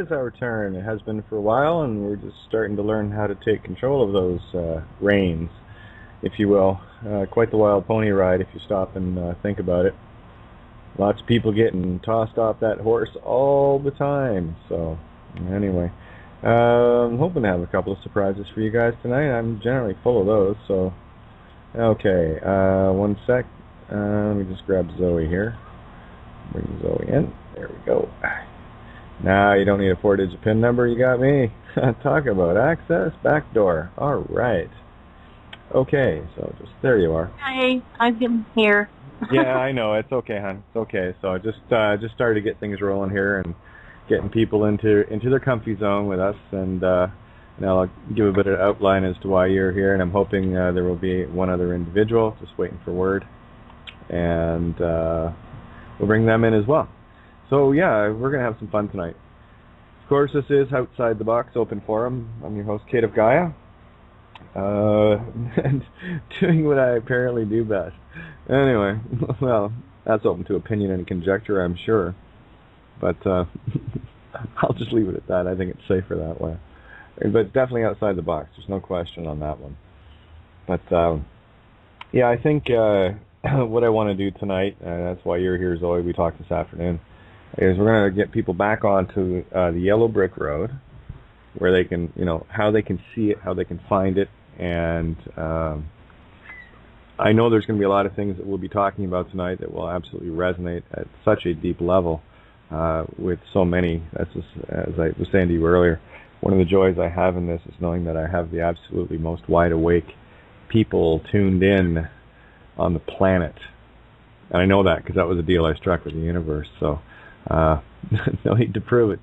is our turn. It has been for a while, and we're just starting to learn how to take control of those reins, if you will. Quite the wild pony ride if you stop and think about it. Lots of people getting tossed off that horse all the time. So, anyway, I'm hoping to have a couple of surprises for you guys tonight. I'm generally full of those, so... Okay, one sec. Let me just grab Zoe here. Bring Zoe in. There we go. Now you don't need a 4-digit PIN number. You got me. Talk about access backdoor. All right. Okay, so just there you are. Hi, I'm here. Yeah, I know. It's okay, hon. It's okay. So I just started to get things rolling here and getting people into their comfy zone with us, and now I'll give a bit of outline as to why you're here, and I'm hoping there will be one other individual, just waiting for word, and we'll bring them in as well. So yeah, we're going to have some fun tonight. Of course, this is Outside the Box Open Forum. I'm your host, Kate of Gaia, and doing what I apparently do best. Anyway, well, that's open to opinion and conjecture, I'm sure, but I'll just leave it at that. I think it's safer that way. But definitely outside the box. There's no question on that one. But, yeah, I think what I want to do tonight, and that's why you're here, Zoe, we talked this afternoon, is we're going to get people back onto the Yellow Brick Road, where they can, how they can see it, how they can find it, and I know there's going to be a lot of things that we'll be talking about tonight that will absolutely resonate at such a deep level with so many. That's just, as I was saying to you earlier, one of the joys I have in this is knowing that I have the absolutely most wide-awake people tuned in on the planet. And I know that because that was a deal I struck with the universe. So no need to prove it.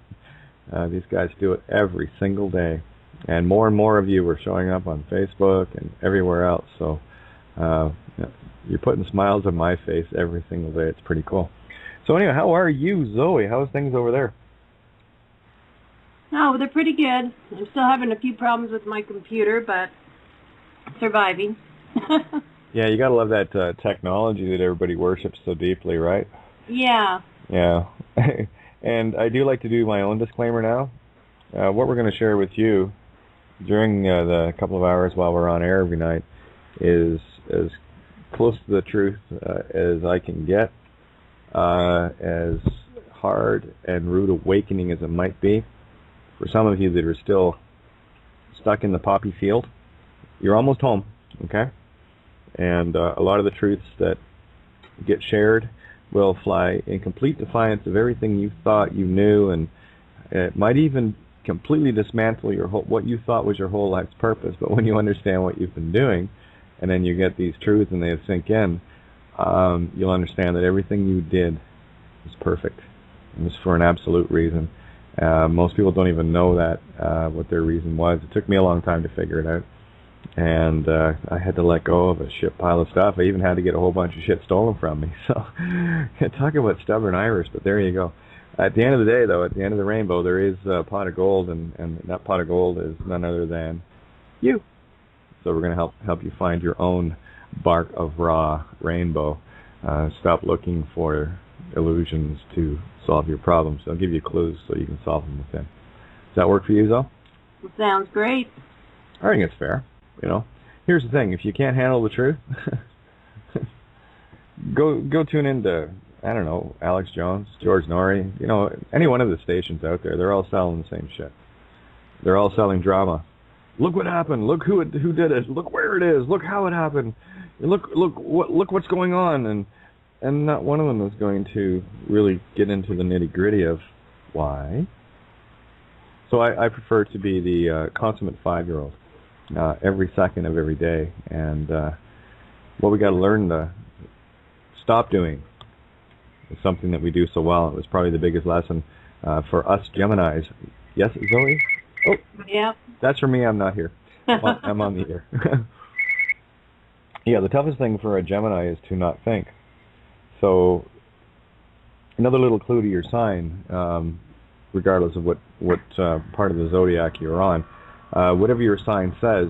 These guys do it every single day. And more of you are showing up on Facebook and everywhere else. So you're putting smiles on my face every single day. It's pretty cool. So anyway, how are you, Zoe? How's things over there? Oh, they're pretty good. I'm still having a few problems with my computer, but surviving. Yeah, you gotta love that technology that everybody worships so deeply, right? Yeah. Yeah. And I do like to do my own disclaimer now. What we're going to share with you during the couple of hours while we're on air every night is as close to the truth as I can get, as hard and rude awakening as it might be. For some of you that are still stuck in the poppy field, you're almost home, okay? And a lot of the truths that get shared will fly in complete defiance of everything you thought you knew, and it might even completely dismantle your what you thought was your whole life's purpose. But when you understand what you've been doing, and then you get these truths and they sink in, you'll understand that everything you did was perfect. It was for an absolute reason. Most people don't even know that, what their reason was. It took me a long time to figure it out. And I had to let go of a shit pile of stuff. I even had to get a whole bunch of shit stolen from me. So, talk about stubborn Irish, but there you go. At the end of the day, though, at the end of the rainbow, there is a pot of gold, and that pot of gold is none other than you. So we're going to help you find your own bark of raw rainbow. Stop looking for illusions to solve your problems. I'll give you clues so you can solve them within. Does that work for you, Zoe? Sounds great. I think it's fair. Here's the thing: if you can't handle the truth, go tune into, I don't know, Alex Jones, George Norrie, any one of the stations out there. They're all selling the same shit. They're all selling drama. Look what happened. Look who did it. Look where it is. Look how it happened. Look what's going on. And not one of them is going to really get into the nitty-gritty of why. So I prefer to be the consummate 5-year-old every second of every day. And what we got to learn to stop doing is something that we do so well. It was probably the biggest lesson for us Geminis. Yes, Zoe? Oh, yeah. That's for me. I'm not here. I'm on the air. Yeah, the toughest thing for a Gemini is to not think. So, another little clue to your sign, regardless of what part of the zodiac you're on, whatever your sign says,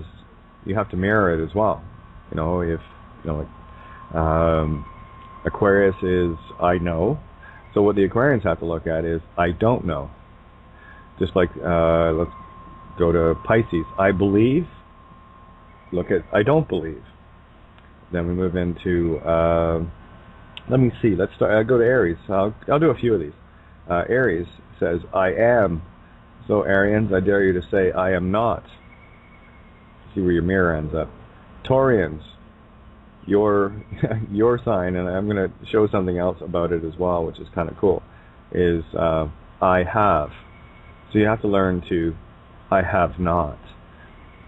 you have to mirror it as well. If Aquarius is I know, so what the Aquarians have to look at is I don't know. Just like, let's go to Pisces. I believe. Look at I don't believe. Then we move into, let me see, let's start, I'll go to Aries. I'll do a few of these. Aries says, I am. So Arians, I dare you to say, I am not. See where your mirror ends up. Taurians, your sign, and I'm going to show something else about it as well, which is kind of cool, is I have. So you have to learn to, I have not.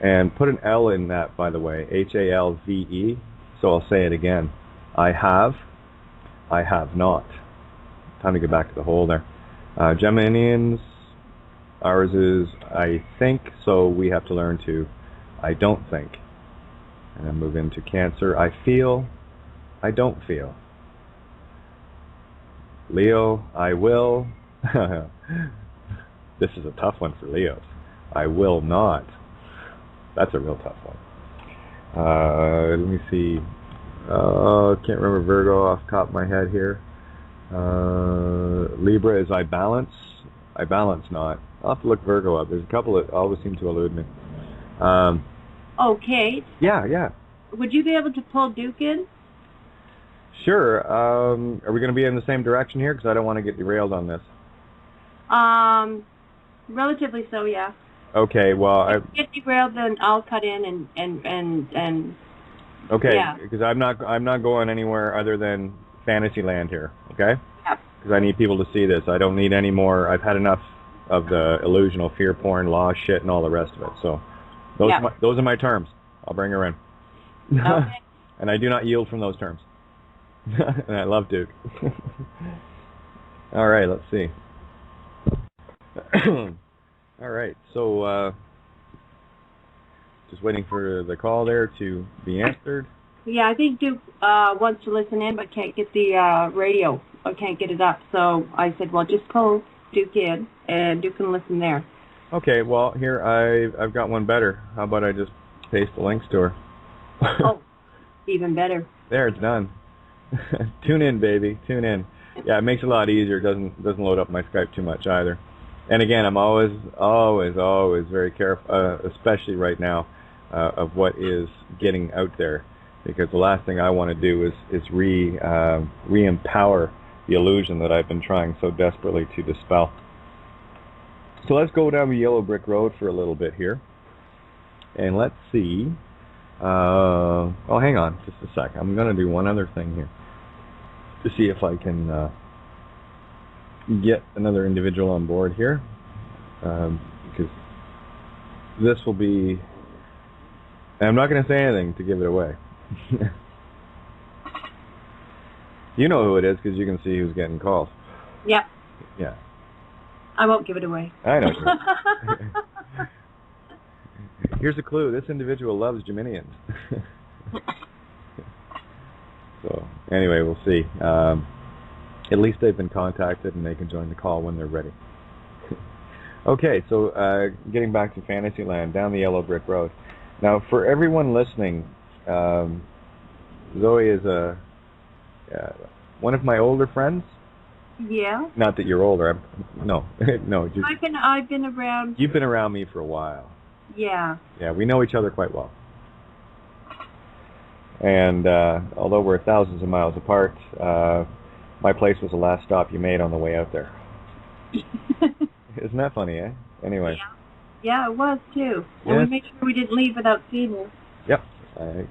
And put an L in that, by the way, H-A-L-V-E. So I'll say it again. I have not. Time to get back to the hole there. Geminians, ours is I think, so we have to learn to I don't think. And then move into Cancer. I feel, I don't feel. Leo, I will. This is a tough one for Leos. I will not. That's a real tough one. Let me see. Can't remember Virgo off the top of my head here. Libra is I balance. I balance not. I'll have to look Virgo up. There's a couple that always seem to elude me. Okay. Yeah. Would you be able to pull Duke in? Sure. Are we going to be in the same direction here? Because I don't want to get derailed on this. Relatively so, yeah. Okay, well, if you get derailed, then I'll cut in and okay, yeah. Because I'm not going anywhere other than Fantasyland here. Okay. Yeah. Because I need people to see this. I don't need any more. I've had enough of the illusional fear porn, law shit, and all the rest of it. So those are my terms. I'll bring her in. Okay. And I do not yield from those terms. And I love Duke. All right, let's see. All right, so just waiting for the call there to be answered. Yeah, I think Duke wants to listen in but can't get the radio. I can't get it up. So I said, well, just pull Duke in and Duke can listen there. Okay, well, here I've got one better. How about I just paste the links to her? Oh, even better. There, it's done. Tune in, baby. Tune in. Yeah, it makes it a lot easier. It doesn't load up my Skype too much either. And again, I'm always very careful, especially right now, of what is getting out there, because the last thing I want to do is re-empower the illusion that I've been trying so desperately to dispel. So let's go down the yellow brick road for a little bit here, and let's see. Oh, hang on, just a sec. I'm going to do one other thing here to see if I can get another individual on board here, because this will be, and I'm not going to say anything to give it away. You know who it is because you can see who's getting calls. Yep. Yeah. I won't give it away. I know. Here's a clue. This individual loves Geminians. So, anyway, we'll see. At least they've been contacted and they can join the call when they're ready. Okay, so getting back to Fantasyland, down the yellow brick road. Now, for everyone listening, Zoe is one of my older friends. Yeah. Not that you're older. No. Just, I've been around. You've been around me for a while. Yeah. Yeah, we know each other quite well. And although we're thousands of miles apart, my place was the last stop you made on the way out there. Isn't that funny, eh? Anyway. Yeah, it was too. And Yes. we made sure we didn't leave without seeing you. Yep.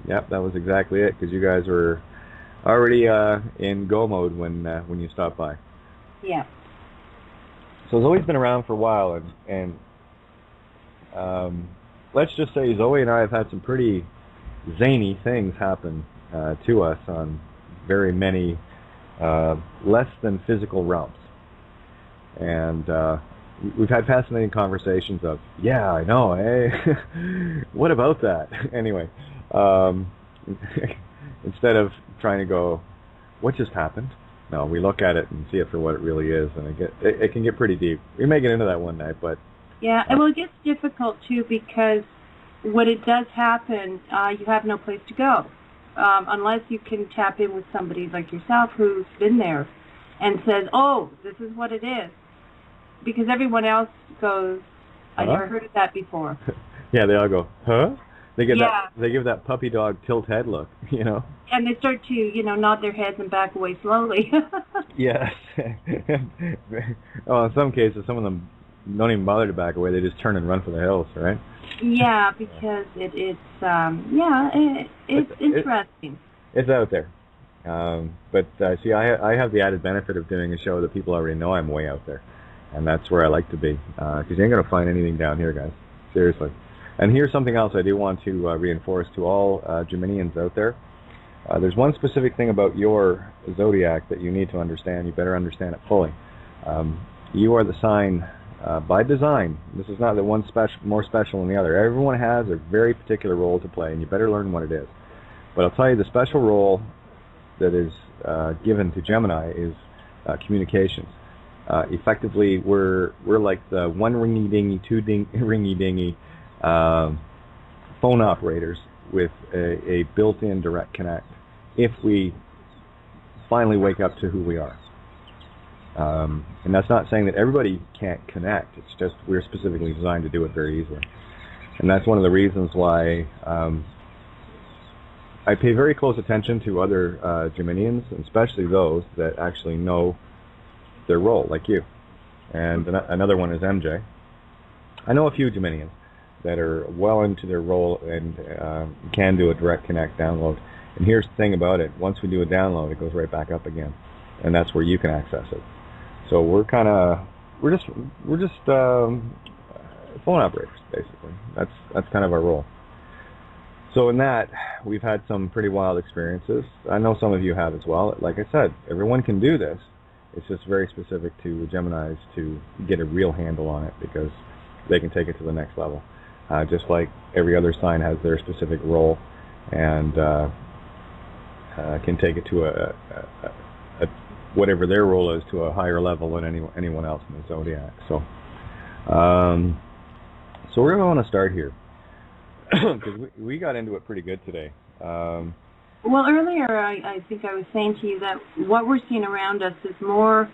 Yep, that was exactly it, because you guys were already in go mode when you stopped by. Yeah. So Zoe's been around for a while, and let's just say Zoe and I have had some pretty zany things happen to us on very many less than physical realms. And we've had fascinating conversations of, yeah, I know, eh? What about that? Anyway, instead of trying to go, what just happened? No, we look at it and see it for what it really is, and it can get pretty deep. We may get into that one night, but... Yeah, and well, it gets difficult, too, because when it does happen, you have no place to go. Unless you can tap in with somebody like yourself who's been there and says, oh, this is what it is. because everyone else goes, I never heard of that before. Yeah, they all go, huh? They give Yeah. they give that puppy dog tilt head look, you know. And they start to, nod their heads and back away slowly. Yes. Well, in some cases, some of them don't even bother to back away. They just turn and run for the hills, right? Yeah, because it's interesting. It's out there. But see, I have the added benefit of doing a show that people already know I'm way out there, and that's where I like to be. Because you ain't gonna find anything down here, guys. Seriously. And here's something else I do want to reinforce to all Geminians out there. There's one specific thing about your zodiac that you need to understand. You better understand it fully. You are the sign by design. This is not the one more special than the other. Everyone has a very particular role to play, and you better learn what it is. But I'll tell you, the special role that is given to Gemini is communications. Effectively, we're like the one ringy dingy, two ringy dingy phone operators with a built-in direct connect. If we finally wake up to who we are, and that's not saying that everybody can't connect. It's just we're specifically designed to do it very easily, and that's one of the reasons why I pay very close attention to other Geminians, and especially those that actually know their role, like you. And another one is MJ. I know a few Geminians that are well into their role and can do a direct connect download. And here's the thing about it: once we do a download, it goes right back up again, and that's where you can access it. So we're just phone operators, basically. That's kind of our role. So in that, we've had some pretty wild experiences. I know some of you have as well. Like I said, everyone can do this. It's just very specific to Geminis to get a real handle on it, because they can take it to the next level. Just like every other sign has their specific role, and can take it to a whatever their role is, to a higher level than anyone else in the zodiac. So we're going to want to start here, because we got into it pretty good today. Well, earlier I think I was saying to you that what we're seeing around us is more,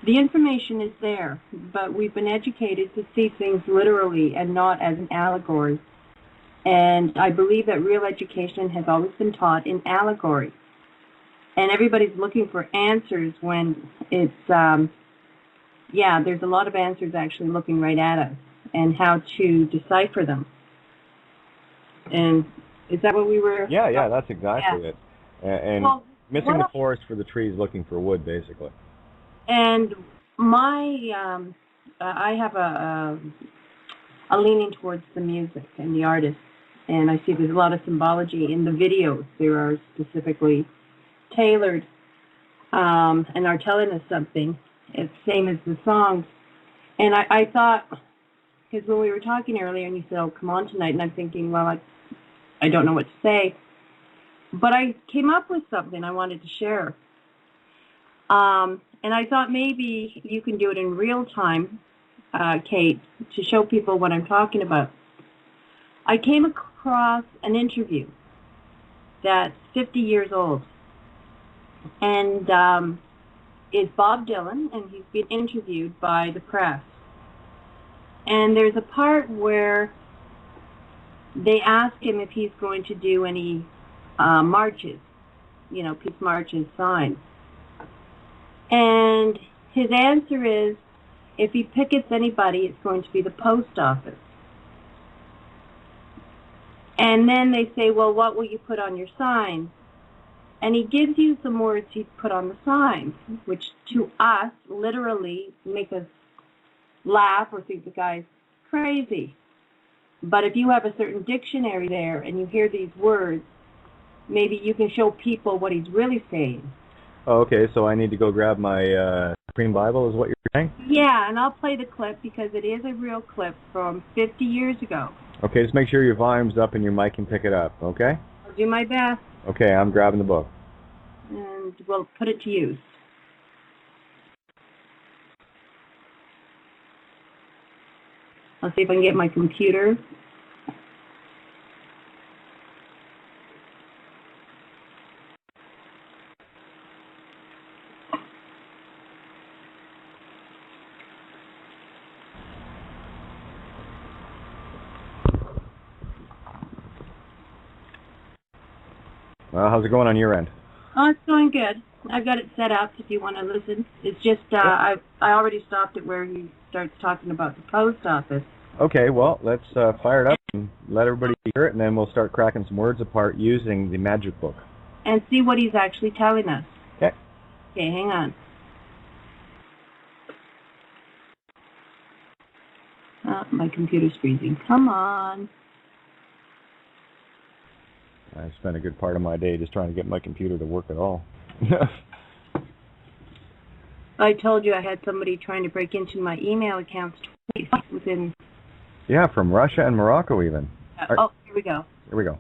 the information is there, but we've been educated to see things literally and not as an allegory. And I believe that real education has always been taught in allegory. And everybody's looking for answers when it's, there's a lot of answers actually looking right at us and how to decipher them. And is that what we were... Yeah, that's exactly it. And missing the forest for the trees, looking for wood, basically. And I have a leaning towards the music and the artist. And I see there's a lot of symbology in the videos. They are specifically tailored and are telling us something. It's the same as the songs. And I thought, because when we were talking earlier and you said, oh, come on tonight, and I'm thinking, well, I don't know what to say. But I came up with something I wanted to share. And I thought maybe you can do it in real time, Kate, to show people what I'm talking about. I came across an interview that's 50 years old. And it's Bob Dylan, and he's been interviewed by the press. And there's a part where they ask him if he's going to do any marches, peace marches, signs. And his answer is, if he pickets anybody, it's going to be the post office. And then they say, well, what will you put on your sign? And he gives you some words he put on the sign, which to us literally make us laugh or think the guy's crazy. But if you have a certain dictionary there and you hear these words, maybe you can show people what he's really saying. Oh, okay, so I need to go grab my Supreme Bible, is what you're saying? Yeah, and I'll play the clip because it is a real clip from 50 years ago. Okay, just make sure your volume's up and your mic can pick it up, okay? I'll do my best. Okay, I'm grabbing the book. And we'll put it to use. I'll see if I can get my computer. Well, how's it going on your end? Oh, it's going good. I've got it set up if you want to listen. It's just I already stopped it where he starts talking about the post office. Okay, well, let's fire it up and let everybody hear it, and then we'll start cracking some words apart using the magic book. And see what he's actually telling us. Okay. Okay, hang on. Oh, my computer's freezing. Come on. I spent a good part of my day just trying to get my computer to work at all. I told you I had somebody trying to break into my email accounts twice within... Yeah, from Russia and Morocco even. Oh, here we go. Here we go.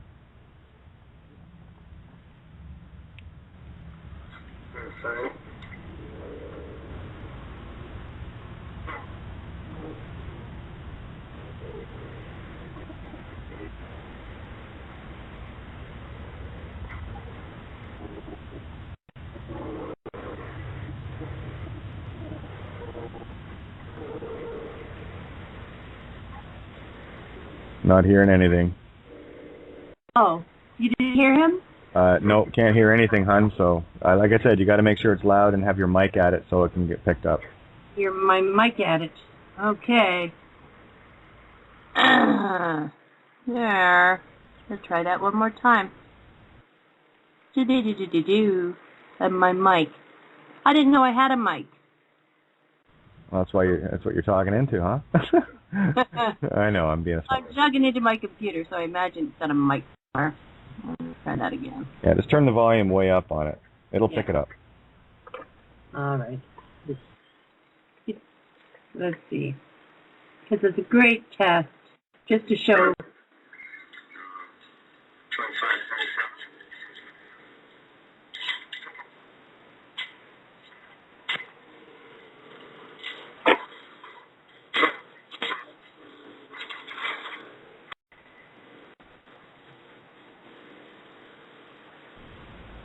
Not hearing anything. Oh, you didn't hear him? No, can't hear anything, hun. So, like I said, you got to make sure it's loud and have your mic at it so it can get picked up. My mic at it. Okay. There. Let's try that one more time. Do-do-do-do-do-do. And my mic. I didn't know I had a mic. Well, that's what you're talking into, huh? I know, I'm being a I'm plugging into my computer, so I imagine it's got a mic somewhere. Let's try that again. Yeah, just turn the volume way up on it. It'll pick it up. All right. Let's see. Because it's a great test, just to show.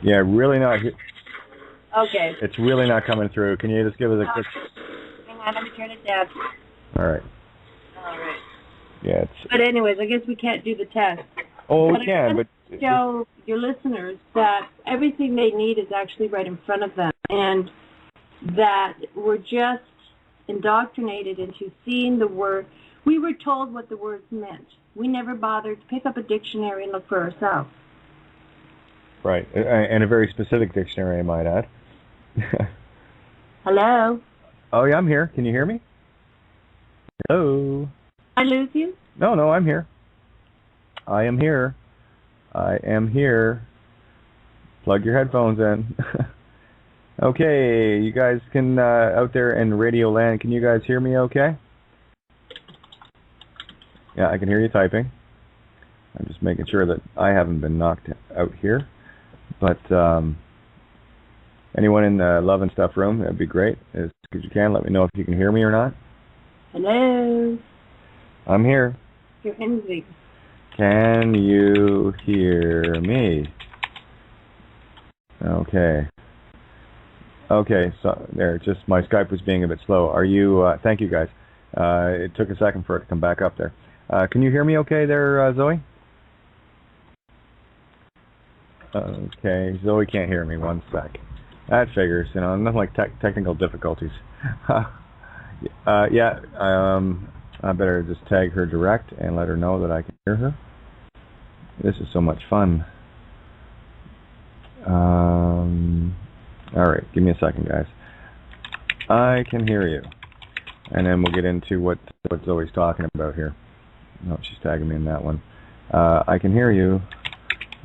Yeah, really not. Okay. It's really not coming through. Can you just give us a quick... Hang on, let me turn it down. All right. All right. Yeah, But anyways, I guess we can't do the test. Oh, we can, but... show your listeners that everything they need is actually right in front of them, and that we're just indoctrinated into seeing the word. We were told what the words meant. We never bothered to pick up a dictionary and look for ourselves. Right, and a very specific dictionary, I might add. Hello? Oh, yeah, I'm here. Can you hear me? Hello? I lose you? No, I'm here. I am here. I am here. Plug your headphones in. Okay, you guys can, out there in Radio Land, can you guys hear me okay? Yeah, I can hear you typing. I'm just making sure that I haven't been knocked out here. But anyone in the Love and Stuff room, that'd be great. If you can, let me know if you can hear me or not. Hello? I'm here. You're Henry. Can you hear me? Okay. Okay, so there, just my Skype was being a bit slow. Are you, thank you guys. It took a second for it to come back up there. Can you hear me okay there, Zoe? Okay, Zoe can't hear me. One sec. That figures, nothing like technical difficulties. Yeah, I better just tag her direct and let her know that I can hear her. This is so much fun. Alright, give me a second, guys. I can hear you. And then we'll get into what Zoe's talking about here. No, she's tagging me in that one. I can hear you.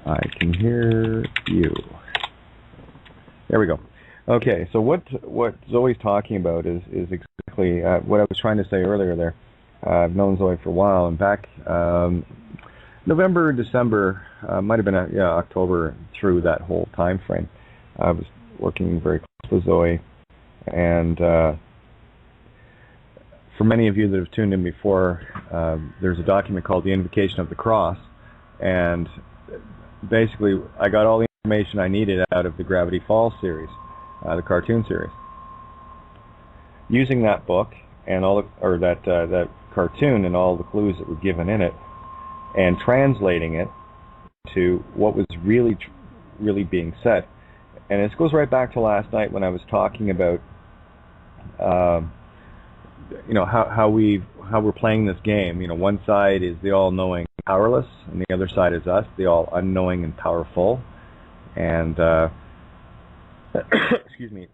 I can hear you. There we go. Okay, so what Zoe's talking about is exactly what I was trying to say earlier there. I've known Zoe for a while, and back November, December, might have been October through that whole time frame. I was working very close with Zoe, and for many of you that have tuned in before, there's a document called The Invocation of the Cross, and basically I got all the information I needed out of the Gravity Falls series, the cartoon series. Using that book and that cartoon and all the clues that were given in it, and translating it to what was really really being said. And this goes right back to last night when I was talking about, how we're playing this game. One side is the all-knowing, powerless, and the other side is us, the all-unknowing and powerful. And excuse me,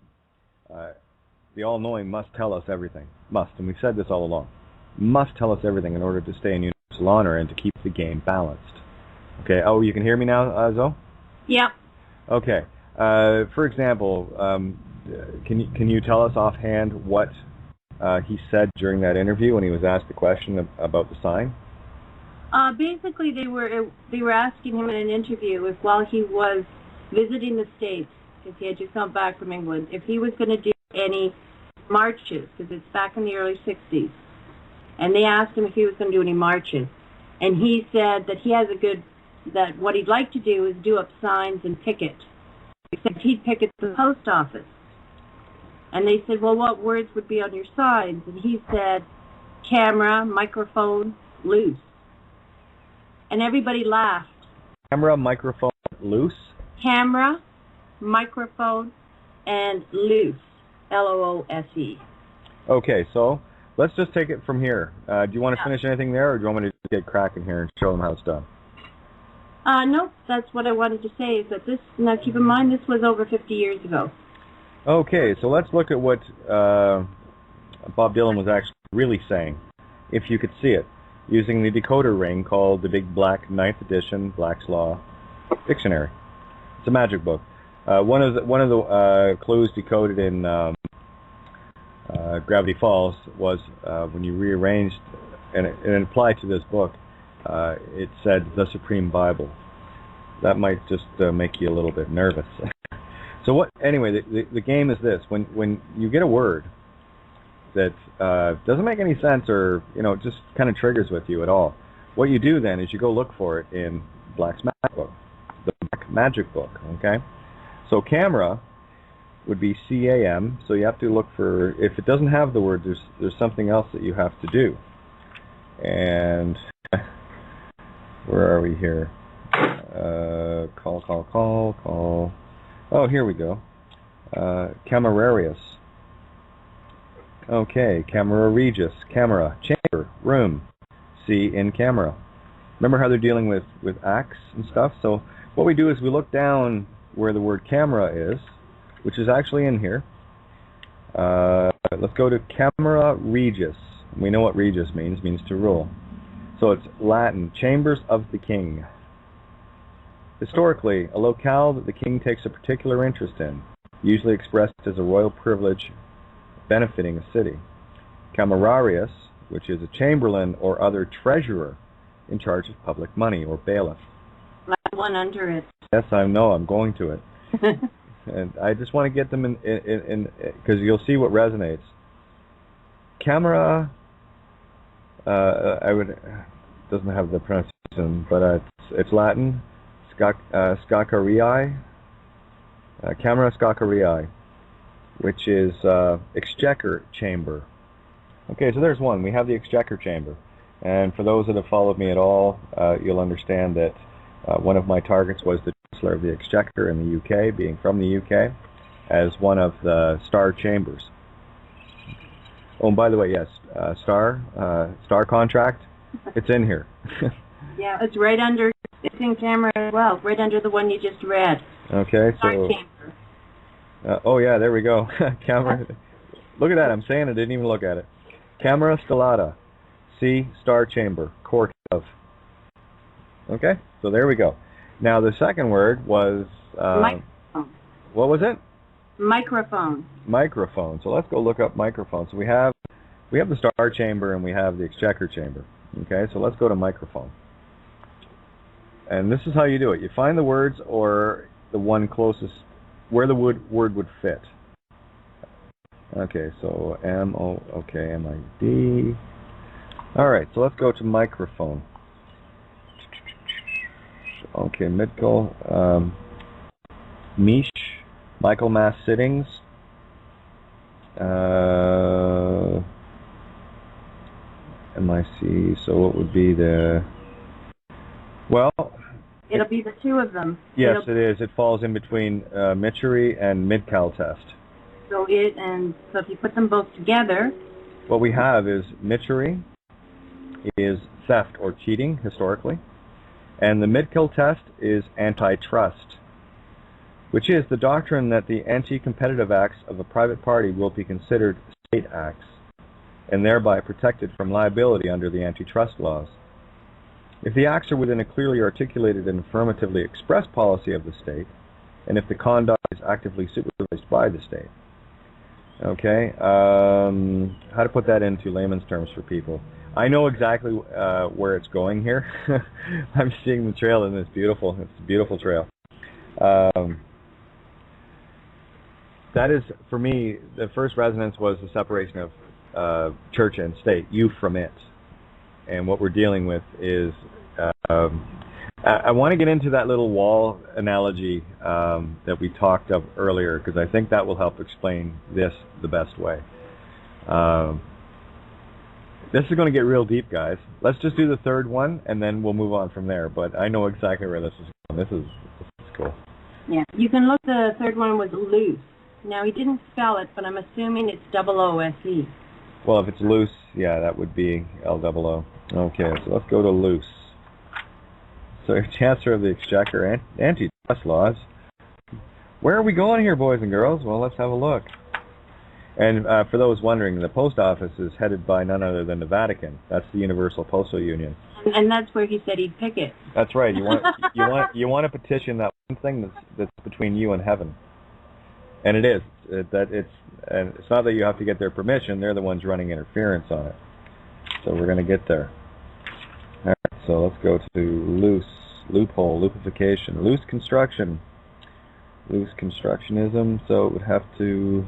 the all-knowing must tell us everything. Must, and we've said this all along. Must tell us everything in order to stay in universal honor and to keep the game balanced. Okay. Oh, you can hear me now, Zoe? Yeah. Okay. For example, can you tell us offhand what he said during that interview when he was asked the question about the sign? Basically, they were asking him in an interview if while he was visiting the States, because he had just come back from England, if he was going to do any marches, because it's back in the early 60s. And they asked him if he was going to do any marches. And he said that that what he'd like to do is do up signs and picket. Except he'd picket the post office. And they said, well, what words would be on your signs? And he said, camera, microphone, loose. And everybody laughed. Camera, microphone, loose? Camera, microphone, and loose. L-O-O-S-E. Okay, so let's just take it from here. Do you want to finish anything there, or do you want me to get cracking here and show them how it's done? No, that's what I wanted to say, is that now keep in mind, this was over 50 years ago. Okay, so let's look at what Bob Dylan was actually really saying, if you could see it, using the decoder ring called the Big Black 9th Edition Black's Law Dictionary. It's a magic book. One of the clues decoded in Gravity Falls was when you rearranged, and it applied to this book, it said the Supreme Bible. That might just make you a little bit nervous. So anyway, the game is this: when you get a word that doesn't make any sense, or just kind of triggers with you at all, what you do then is you go look for it in Black's Magic Book, the Black Magic Book. Okay, so camera would be C-A-M. So you have to look for, if it doesn't have the word, there's something else that you have to do. And where are we here? Call. Oh, here we go. Camerarius. Okay, camera regis, camera, chamber, room. See in camera. Remember how they're dealing with acts and stuff? So what we do is we look down where the word camera is, which is actually in here. Let's go to camera regis. We know what regis means. It means to rule. So it's Latin, chambers of the king. Historically, a locale that the king takes a particular interest in, usually expressed as a royal privilege benefiting a city. Camerarius, which is a chamberlain or other treasurer in charge of public money, or bailiff. Like one under it. Yes, I know. I'm going to it. And I just want to get them in because you'll see what resonates. Camera, doesn't have the pronunciation, but it's Latin. Scacarii, camera scacarii, which is exchequer chamber. Okay, so there's one. We have the exchequer chamber. And for those that have followed me at all, you'll understand that one of my targets was the Chancellor of the Exchequer in the UK, being from the UK, as one of the star chambers. Oh, and by the way, yes, star contract, it's in here. Yeah, it's right under, it's in camera as well, right under the one you just read. Okay, Star so... chamber. oh yeah, there we go. Camera. Look at that, I'm saying I didn't even look at it. Camera stellata. See, star chamber, court of. Okay, so there we go. Now the second word was... microphone. What was it? Microphone. Microphone. So let's go look up microphone. So we have the star chamber and we have the exchequer chamber. Okay, so let's go to microphone. And this is how you do it. You find the words or the one closest, where the word would fit. Okay, so M-I-D. All right, so let's go to microphone. Okay, Mitchell, Mish, Michaelmas Sittings, MIC, so what would be the, well, It'll be the two of them. Yes, it is. It falls in between Michery and Mid-Cal test. So if you put them both together, what we have is Michery is theft or cheating historically, and the Mid-Cal test is antitrust, which is the doctrine that the anti-competitive acts of a private party will be considered state acts and thereby protected from liability under the antitrust laws. If the acts are within a clearly articulated and affirmatively expressed policy of the state, and if the conduct is actively supervised by the state. Okay, how to put that into layman's terms for people. I know exactly where it's going here. I'm seeing the trail, and it's a beautiful trail. That is, for me, the first resonance was the separation of church and state, you from it. And what we're dealing with is, I want to get into that little wall analogy that we talked of earlier, because I think that will help explain this the best way. This is going to get real deep, guys. Let's just do the third one, and then we'll move on from there. But I know exactly where this is going. This is cool. Yeah, you can look. The third one was loose. Now, he didn't spell it, but I'm assuming it's OOSE. Well, if it's loose, yeah, that would be LOO. Okay, so let's go to loose. So, Chancellor of the Exchequer, antitrust laws. Where are we going here, boys and girls? Well, let's have a look. And for those wondering, the post office is headed by none other than the Vatican. That's the Universal Postal Union. And that's where he said he'd pick it. That's right. You want to petition that one thing that's between you and heaven. And it is. And it's not that you have to get their permission. They're the ones running interference on it. So we're going to get there. All right. So let's go to loose, loophole, lupification, loose construction, loose constructionism. So it would have to.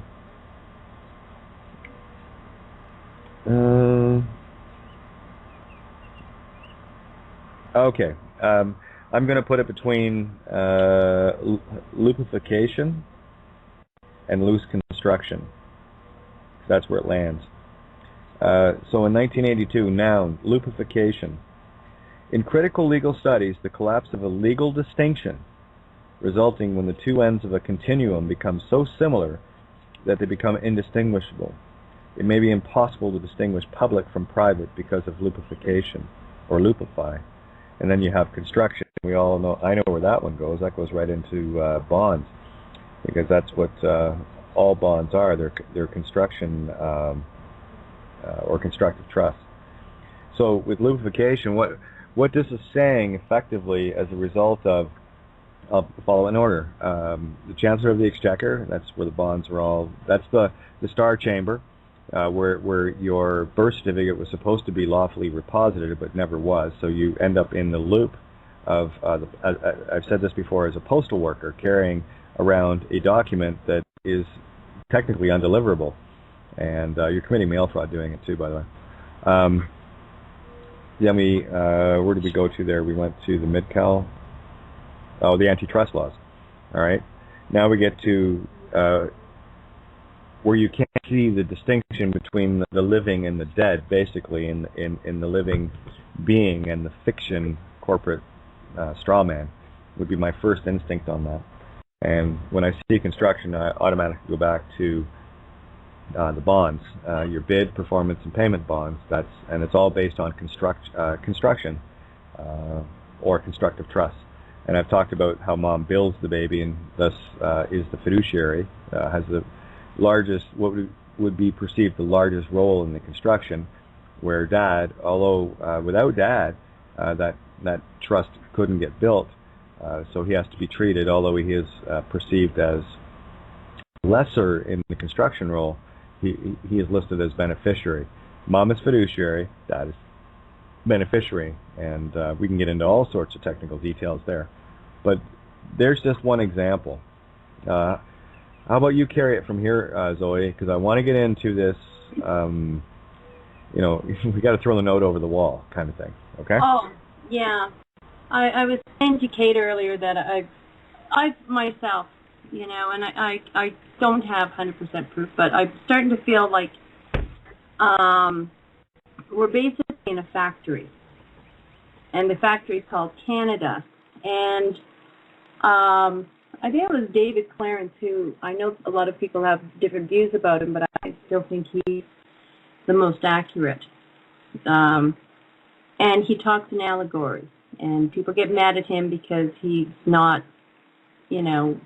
Okay. I'm going to put it between lupification and loose construction. That's where it lands. So in 1982, noun, lupification. In critical legal studies, the collapse of a legal distinction resulting when the two ends of a continuum become so similar that they become indistinguishable. It may be impossible to distinguish public from private because of lupification, or lupify. And then you have construction. We all know, I know where that one goes. That goes right into bonds, because that's what all bonds are. They're construction or constructive trust. So with lupification, what this is saying effectively as a result of the following order. The Chancellor of the Exchequer, that's where the bonds are all, that's the Star Chamber, where your birth certificate was supposed to be lawfully reposited but never was, so you end up in the loop of, I've said this before, as a postal worker carrying around a document that is technically undeliverable, and you're committing mail fraud doing it too, by the way. Then where did we go to there? We went to the Mid-Cal, the antitrust laws. All right, now we get to where you can't see the distinction between the living and the dead, basically, in the living being and the fiction corporate straw man, would be my first instinct on that. And when I see construction, I automatically go back to the bonds, your bid, performance, and payment bonds. And it's all based on construction or constructive trust. And I've talked about how mom builds the baby and thus is the fiduciary, has the largest, what would be perceived the largest role in the construction, where dad, although without dad, that trust couldn't get built, so he has to be treated, although he is perceived as lesser in the construction role, he is listed as beneficiary. Mom is fiduciary, dad is beneficiary, and we can get into all sorts of technical details there. But there's just one example. How about you carry it from here, Zoe? Because I want to get into this, we got to throw the note over the wall kind of thing, okay? Oh, yeah. I was saying to Kate earlier that I myself, and I don't have 100% proof, but I'm starting to feel like we're basically in a factory. And the factory is called Canada. And I think it was David Clarence, who I know a lot of people have different views about him, but I still think he's the most accurate. And he talks in allegories, and people get mad at him because he's not, telling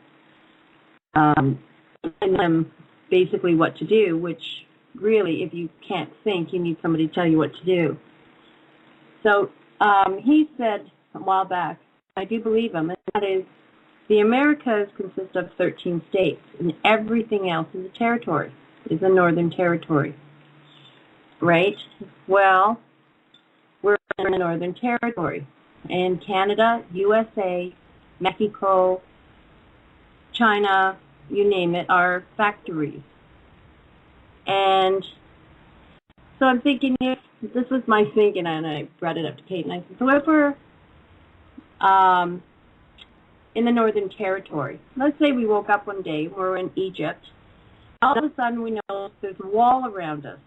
them basically what to do, which really, if you can't think, you need somebody to tell you what to do. So he said a while back, I do believe him, and that is, the Americas consist of 13 states, and everything else is a territory, is a Northern Territory, right? Well, we're in the Northern Territory, and Canada, USA, Mexico, China, you name it, are factories. And so I'm thinking, if this was my thinking, and I brought it up to Kate, and I said, so if we're in the Northern Territory, let's say we woke up one day, we're in Egypt, all of a sudden we know there's a wall around us.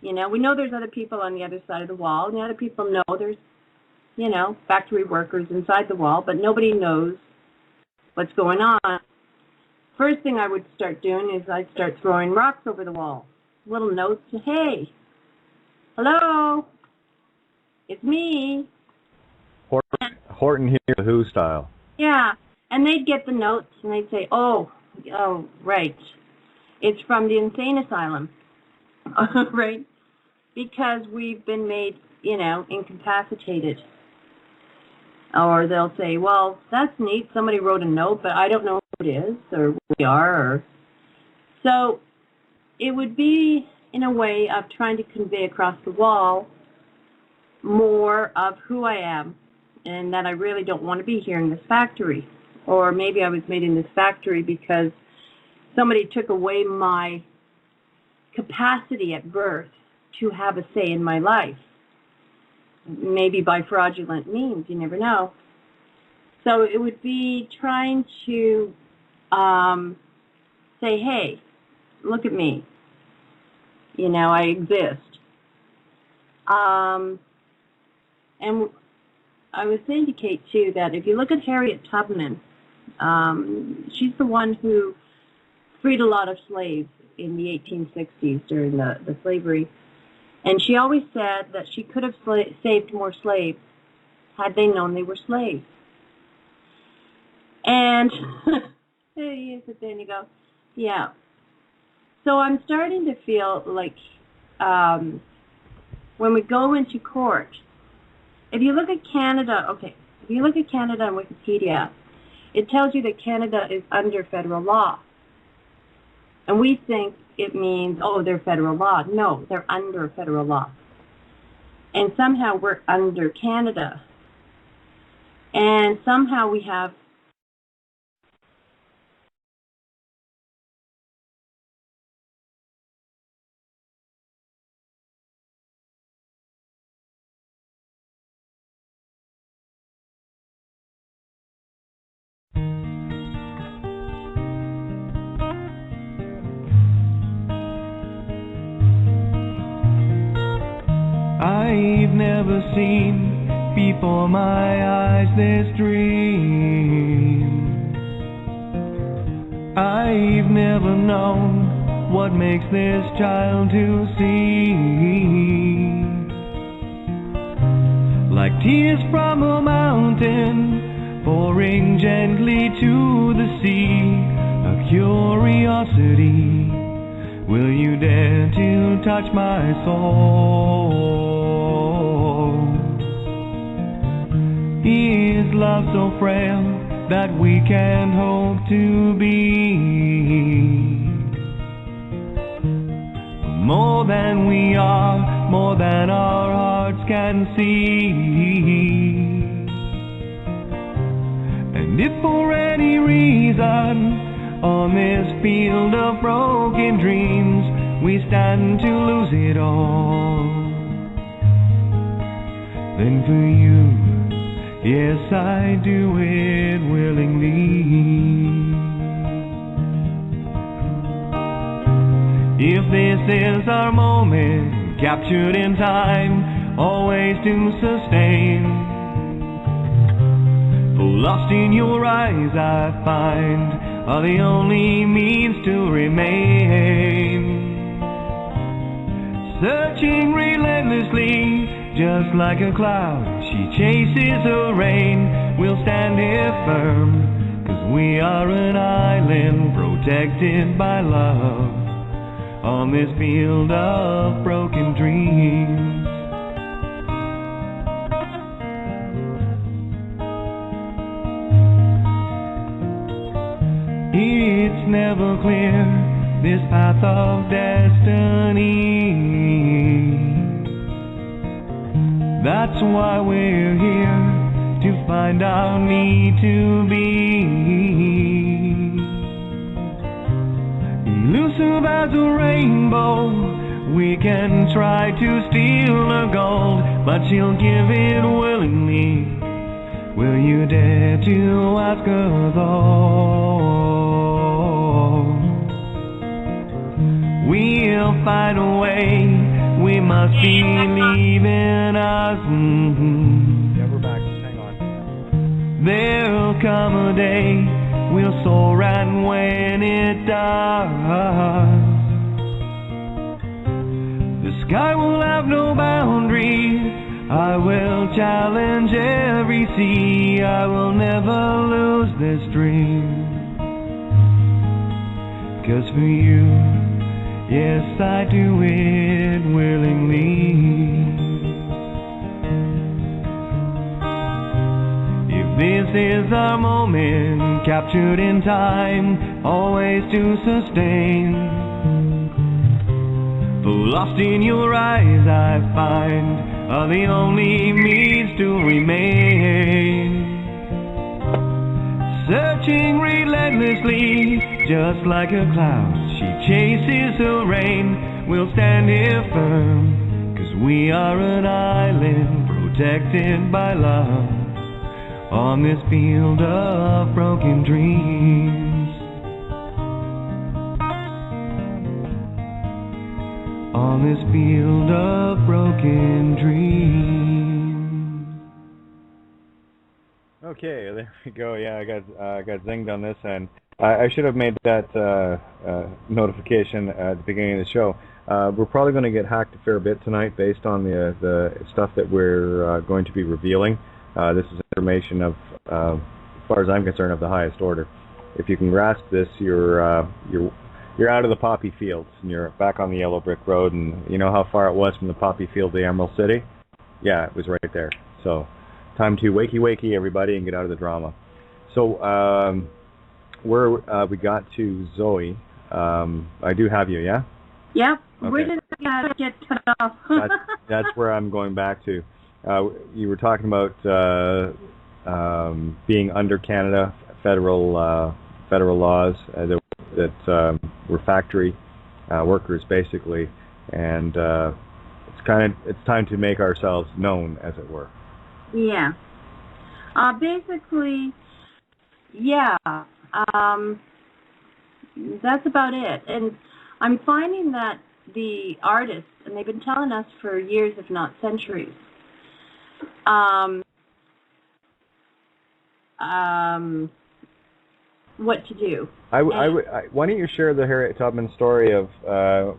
We know there's other people on the other side of the wall, and the other people know there's, factory workers inside the wall, but nobody knows what's going on. First thing I would start doing is I'd start throwing rocks over the wall. Little notes, hey, hello, it's me. Horton here, the Who style. Yeah, and they'd get the notes, and they'd say, oh, right, it's from the insane asylum, right? Because we've been made, incapacitated. Or they'll say, well, that's neat, somebody wrote a note, but I don't know who it is, or who we are. So it would be in a way of trying to convey across the wall more of who I am, and that I really don't want to be here in this factory. Or maybe I was made in this factory because somebody took away my capacity at birth to have a say in my life. Maybe by fraudulent means, you never know. So it would be trying to say, hey, look at me. I exist. And I was saying to Kate, too, that if you look at Harriet Tubman, she's the one who freed a lot of slaves in the 1860s during the slavery. And she always said that she could have saved more slaves had they known they were slaves. And you sit there and you go, yeah. So I'm starting to feel like when we go into court, if you look at Canada, if you look at Canada on Wikipedia, it tells you that Canada is under federal law. And we think it means, they're federal law. No, they're under federal law. And somehow we're under Canada. And somehow we have I've never seen before my eyes this dream. I've never known what makes this child to see. Like tears from a mountain pouring gently to the sea, a curiosity. Will you dare to touch my soul? Is love so frail that we can't hope to be more than we are, more than our hearts can see? And if for any reason on this field of broken dreams we stand to lose it all, then for you, yes, I do it willingly. If this is our moment, captured in time, always to sustain, Lost in your eyes, I find, are the only means to remain. Searching relentlessly, just like a cloud, she chases her rain. We'll stand here firm, 'cause we are an island protected by love on this field of broken dreams. It's never clear, this path of destiny. That's why we're here, to find our need to be. Elusive as a rainbow, we can try to steal her gold, but she'll give it willingly. Will you dare to ask her though? We'll find a way, we must believe in us. Yeah, we're back. Hang on. There'll come a day, we'll soar, and when it does, the sky will have no boundaries. I will challenge every sea, I will never lose this dream. 'Cause for you, yes, I do it willingly. If this is our moment, captured in time, always to sustain. Lost in your eyes, I find, are the only means to remain. Searching relentlessly, just like a cloud, she chases her rain. We'll stand here firm, 'cause we are an island protected by love on this field of broken dreams. On this field of broken dreams. Okay, there we go. Yeah, I got zinged on this, and I should have made that notification at the beginning of the show. We're probably going to get hacked a fair bit tonight, based on the stuff that we're going to be revealing. This is information of, as far as I'm concerned, of the highest order. If you can grasp this, you're out of the poppy fields, and you're back on the yellow brick road. And you know how far it was from the poppy field to Emerald City? Yeah, it was right there. So, time to wakey everybody and get out of the drama. So, we got to Zoe. I do have you, yeah? Yep. Okay. Where did I get cut off? That's where I'm going back to. You were talking about being under Canada federal laws that were factory workers, basically, and it's time to make ourselves known, as it were. Yeah. Basically, yeah. That's about it. And I'm finding that the artists, and they've been telling us for years, if not centuries, what to do. Why don't you share the Harriet Tubman story of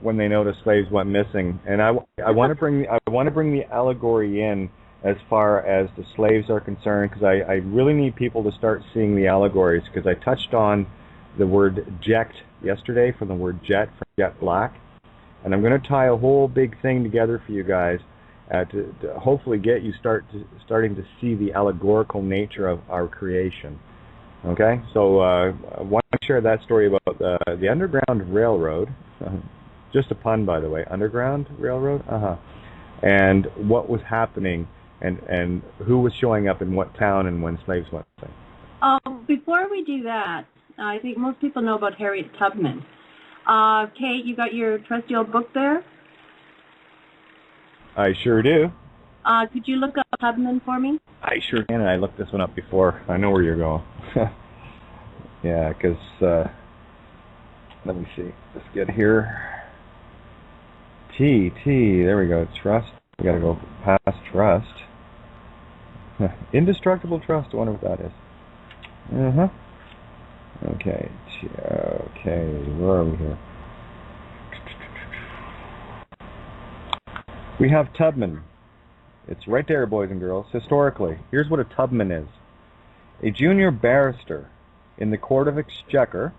when they noticed slaves went missing? And I want to bring the allegory in as far as the slaves are concerned, because I really need people to start seeing the allegories, because I touched on the word jet yesterday, from the word jet, from jet black, and I'm going to tie a whole big thing together for you guys to hopefully get you starting to see the allegorical nature of our creation. Okay, so I want to share that story about the Underground Railroad. Just a pun, by the way. Underground Railroad? And what was happening, and who was showing up in what town, and when slaves went missing. Before we do that, I think most people know about Harriet Tubman. Kate, you got your trusty old book there? I sure do. Could you look up Tubman for me? I sure can, and I looked this one up before. I know where you're going. Yeah, because, let me see. Let's get here. There we go. Trust. We got to go past trust. Indestructible trust. I wonder what that is. Okay. Okay. Where are we here? We have Tubman. It's right there, boys and girls. Historically, here's what a Tubman is. A junior barrister in the Court of Exchequer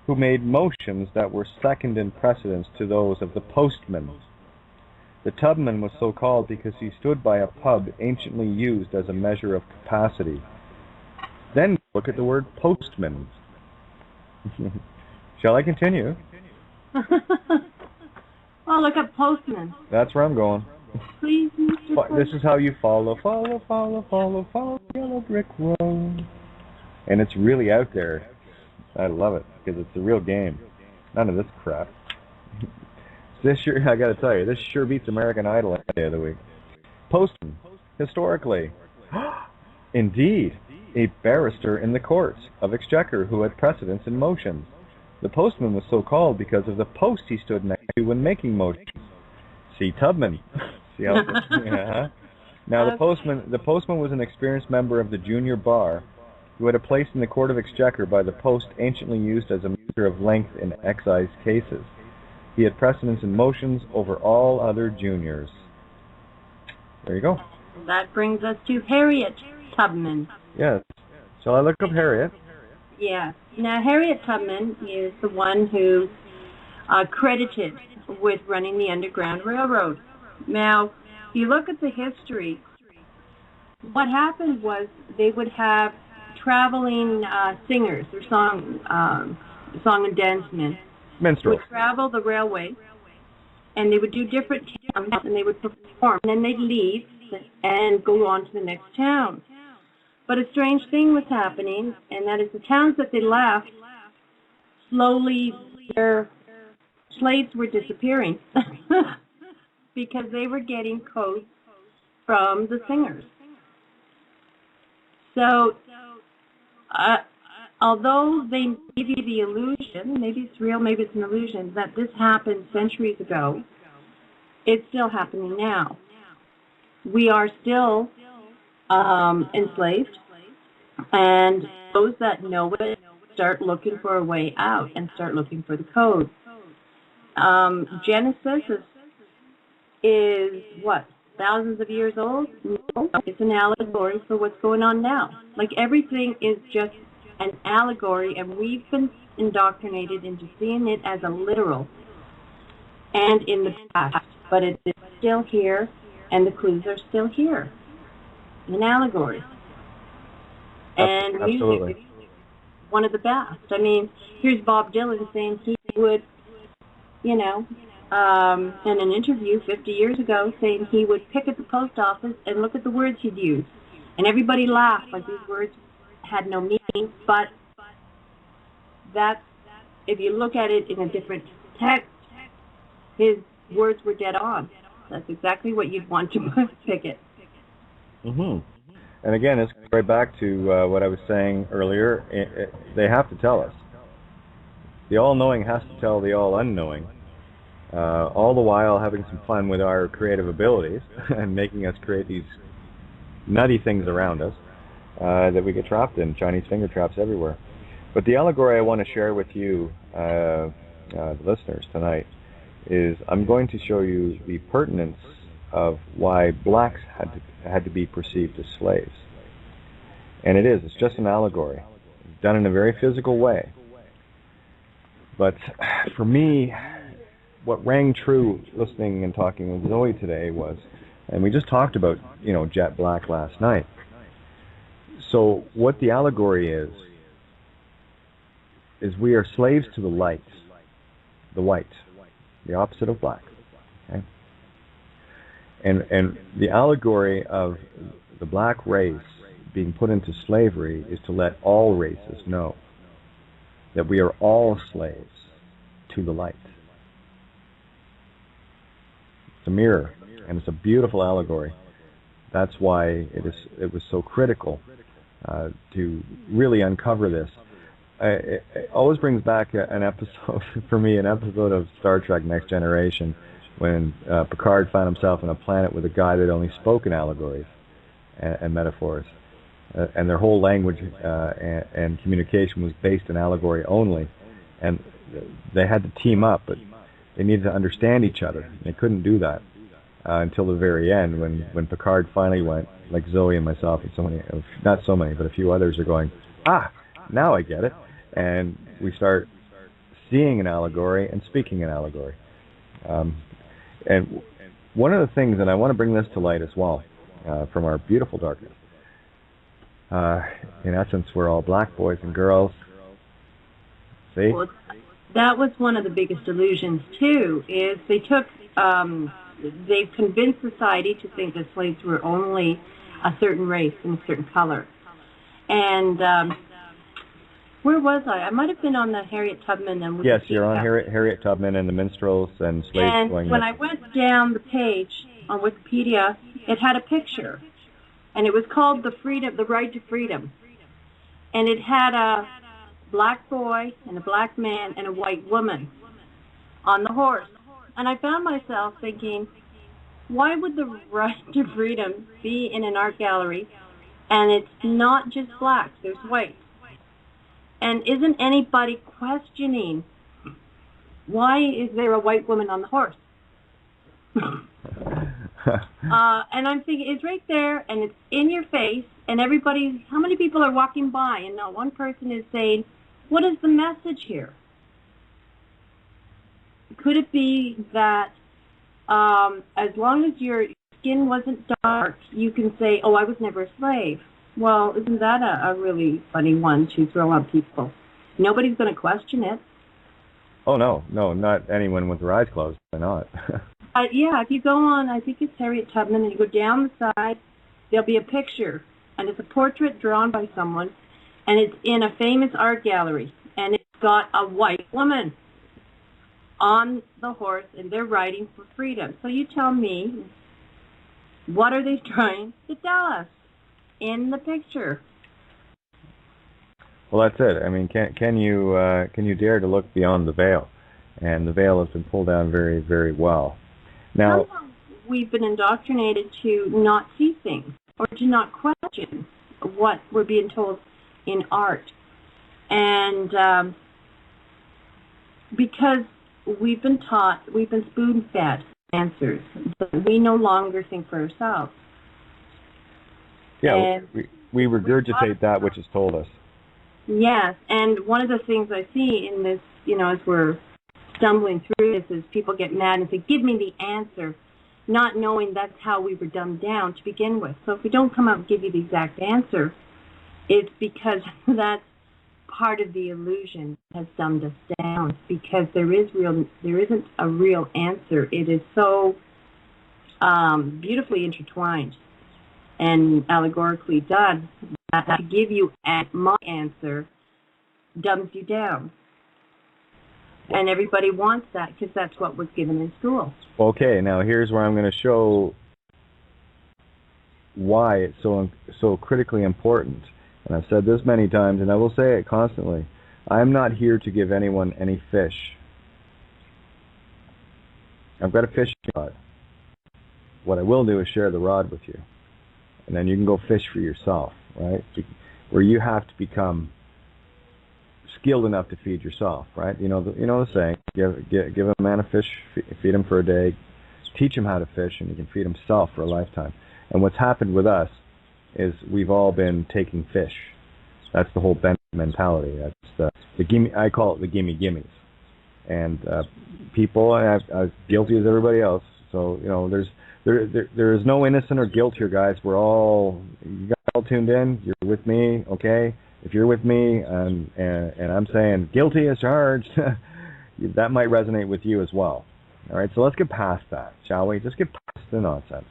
who made motions that were second in precedence to those of the postman. The Tubman was so called because he stood by a pub anciently used as a measure of capacity. Then look at the word postman. Shall I continue? Oh, look up postman. That's where I'm going. Please, Mr. Postman. This is how you follow the yellow brick road. And it's really out there. I love it because it's a real game. None of this crap. I gotta tell you, this sure beats American Idol any day of the week. Postman, historically, indeed, a barrister in the courts of Exchequer who had precedence in motions. The postman was so called because of the post he stood next to when making motions. See Tubman. See how? Yeah. Now the postman was an experienced member of the junior bar who had a place in the Court of Exchequer by the post anciently used as a measure of length in excise cases. He had precedence in motions over all other juniors. There you go. That brings us to Harriet Tubman. Yes. Shall I look up Harriet? Yeah. Now, Harriet Tubman is the one who credited with running the Underground Railroad. Now, if you look at the history, what happened was they would have traveling singers or song and dance men. Minstrels. Would travel the railway, and they would do different towns, and they would perform, and then they'd leave and go on to the next town. But a strange thing was happening, and that is the towns that they left, slowly their slaves were disappearing because they were getting codes from the singers. So, although they give you the illusion, maybe it's real, maybe it's an illusion, that this happened centuries ago, it's still happening now. We are still enslaved, and those that know it start looking for a way out and start looking for the code. Genesis is what? Thousands of years old? No, it's an allegory for what's going on now. Like everything is just an allegory, and we've been indoctrinated into seeing it as a literal and in the past, but it is still here, and the clues are still here. An allegory. And absolutely. Music is one of the best. I mean, here's Bob Dylan saying he would, in an interview 50 years ago, saying he would pick at the post office and look at the words he'd use. And everybody laughed like these words had no meaning, but that's, if you look at it in a different text, his words were dead on. That's exactly what you'd want to pick it. Mm-hmm. And again, it's right back to what I was saying earlier. They have to tell us. The all-knowing has to tell the all-unknowing, all the while having some fun with our creative abilities and making us create these nutty things around us that we get trapped in, Chinese finger traps everywhere. But the allegory I want to share with you, the listeners, tonight, is I'm going to show you the pertinence of why blacks had to be perceived as slaves. And it's just an allegory, done in a very physical way. But for me, what rang true listening and talking with Zoe today was, and we just talked about, jet black last night. So what the allegory is we are slaves to the light, the white, the opposite of black. Okay? And the allegory of the black race being put into slavery is to let all races know that we are all slaves to the light. It's a mirror, and it's a beautiful allegory. That's why it was so critical to really uncover this. It always brings back an episode, for me, an episode of Star Trek Next Generation, when Picard found himself on a planet with a guy that only spoke in allegories and metaphors. and their whole language and communication was based in allegory only, and they had to team up, but they needed to understand each other. They couldn't do that until the very end, when Picard finally went, like Zoe and myself and so many, not so many, but a few others are going, now I get it, and we start seeing an allegory and speaking an allegory. And one of the things, and I want to bring this to light as well, from our beautiful darkness. In essence, we're all black boys and girls. See? Well, that was one of the biggest illusions, too, is they took, they've convinced society to think that slaves were only a certain race and a certain color. And where was I? I might have been on the Harriet Tubman. And yes, you're on Harriet Tubman and the minstrels and slaves. And going when I went down the page on Wikipedia, it had a picture. And it was called The Right to Freedom. And it had a black boy and a black man and a white woman on the horse. And I found myself thinking, why would the right to freedom be in an art gallery and it's not just blacks, there's whites? And isn't anybody questioning, why is there a white woman on the horse? And I'm thinking, it's right there, and it's in your face, and how many people are walking by, and not one person is saying, what is the message here? Could it be that as long as your skin wasn't dark, you can say, oh, I was never a slave? Well, isn't that a really funny one to throw on people? Nobody's going to question it. Oh, no, not anyone with their eyes closed. They're not. Yeah, if you go on, I think it's Harriet Tubman, and you go down the side, there'll be a picture, and it's a portrait drawn by someone, and it's in a famous art gallery, and it's got a white woman on the horse, and they're riding for freedom. So you tell me, what are they trying to tell us in the picture? Well, that's it. I mean, can you dare to look beyond the veil? And the veil has been pulled down very, very well. Now, we've been indoctrinated to not see things or to not question what we're being told in art. And because we've been spoon-fed answers, but we no longer think for ourselves. Yeah, and we regurgitate that which is told us. Yes, and one of the things I see in this, as we're stumbling through this, is people get mad and say, give me the answer, not knowing that's how we were dumbed down to begin with. So if we don't come out and give you the exact answer, it's because that's part of the illusion has dumbed us down, because there isn't a real answer. It is so beautifully intertwined and allegorically done that to give you my answer dumbs you down. And everybody wants that because that's what was given in school. Okay, now here's where I'm going to show why it's so critically important. And I've said this many times, and I will say it constantly. I'm not here to give anyone any fish. I've got a fishing rod. What I will do is share the rod with you. And then you can go fish for yourself, right? Where you have to become skilled enough to feed yourself, right? You know the saying, give a man a fish, feed him for a day, teach him how to fish, and he can feed himself for a lifetime. And what's happened with us is we've all been taking fish. That's the whole mentality. That's the gimme. I call it the gimmies. And people, and I'm guilty as everybody else. So there is no innocent or guilt here, guys. You got all tuned in. You're with me, okay? If you're with me, and I'm saying guilty as charged, that might resonate with you as well. All right, so let's get past that, shall we? Just get past the nonsense.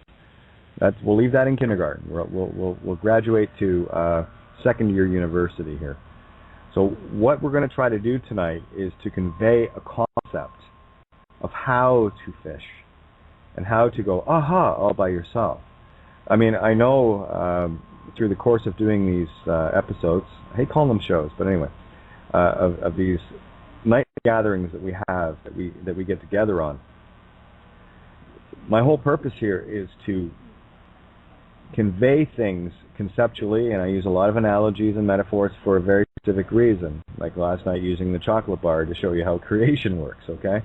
We'll leave that in kindergarten. We'll graduate to second-year university here. So what we're going to try to do tonight is to convey a concept of how to fish and how to go, aha, all by yourself. I mean, I know through the course of doing these episodes, I hate calling them shows, but anyway, of these night gatherings that we have, that we get together on, my whole purpose here is to convey things conceptually, and I use a lot of analogies and metaphors for a very specific reason. Like last night using the chocolate bar to show you how creation works, okay?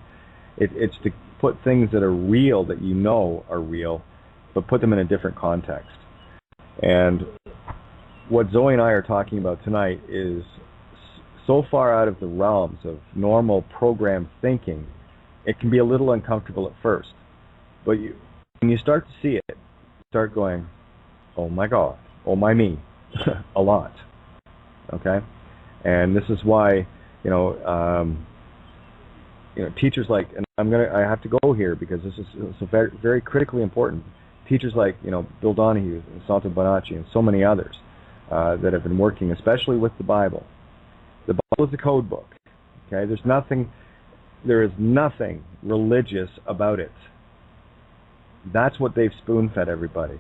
It's to put things that are real, that you know are real, but put them in a different context. And what Zoe and I are talking about tonight is so far out of the realms of normal programmed thinking, it can be a little uncomfortable at first. But when you start to see it, you start going, oh my God, oh my me, a lot. Okay? And this is why, teachers like, and I have to go here because this is very, very critically important. Teachers like, Bill Donahue, Santo Bonacci, and so many others that have been working, especially with the Bible. The Bible is a code book. Okay? There is nothing religious about it. That's what they've spoon-fed everybody.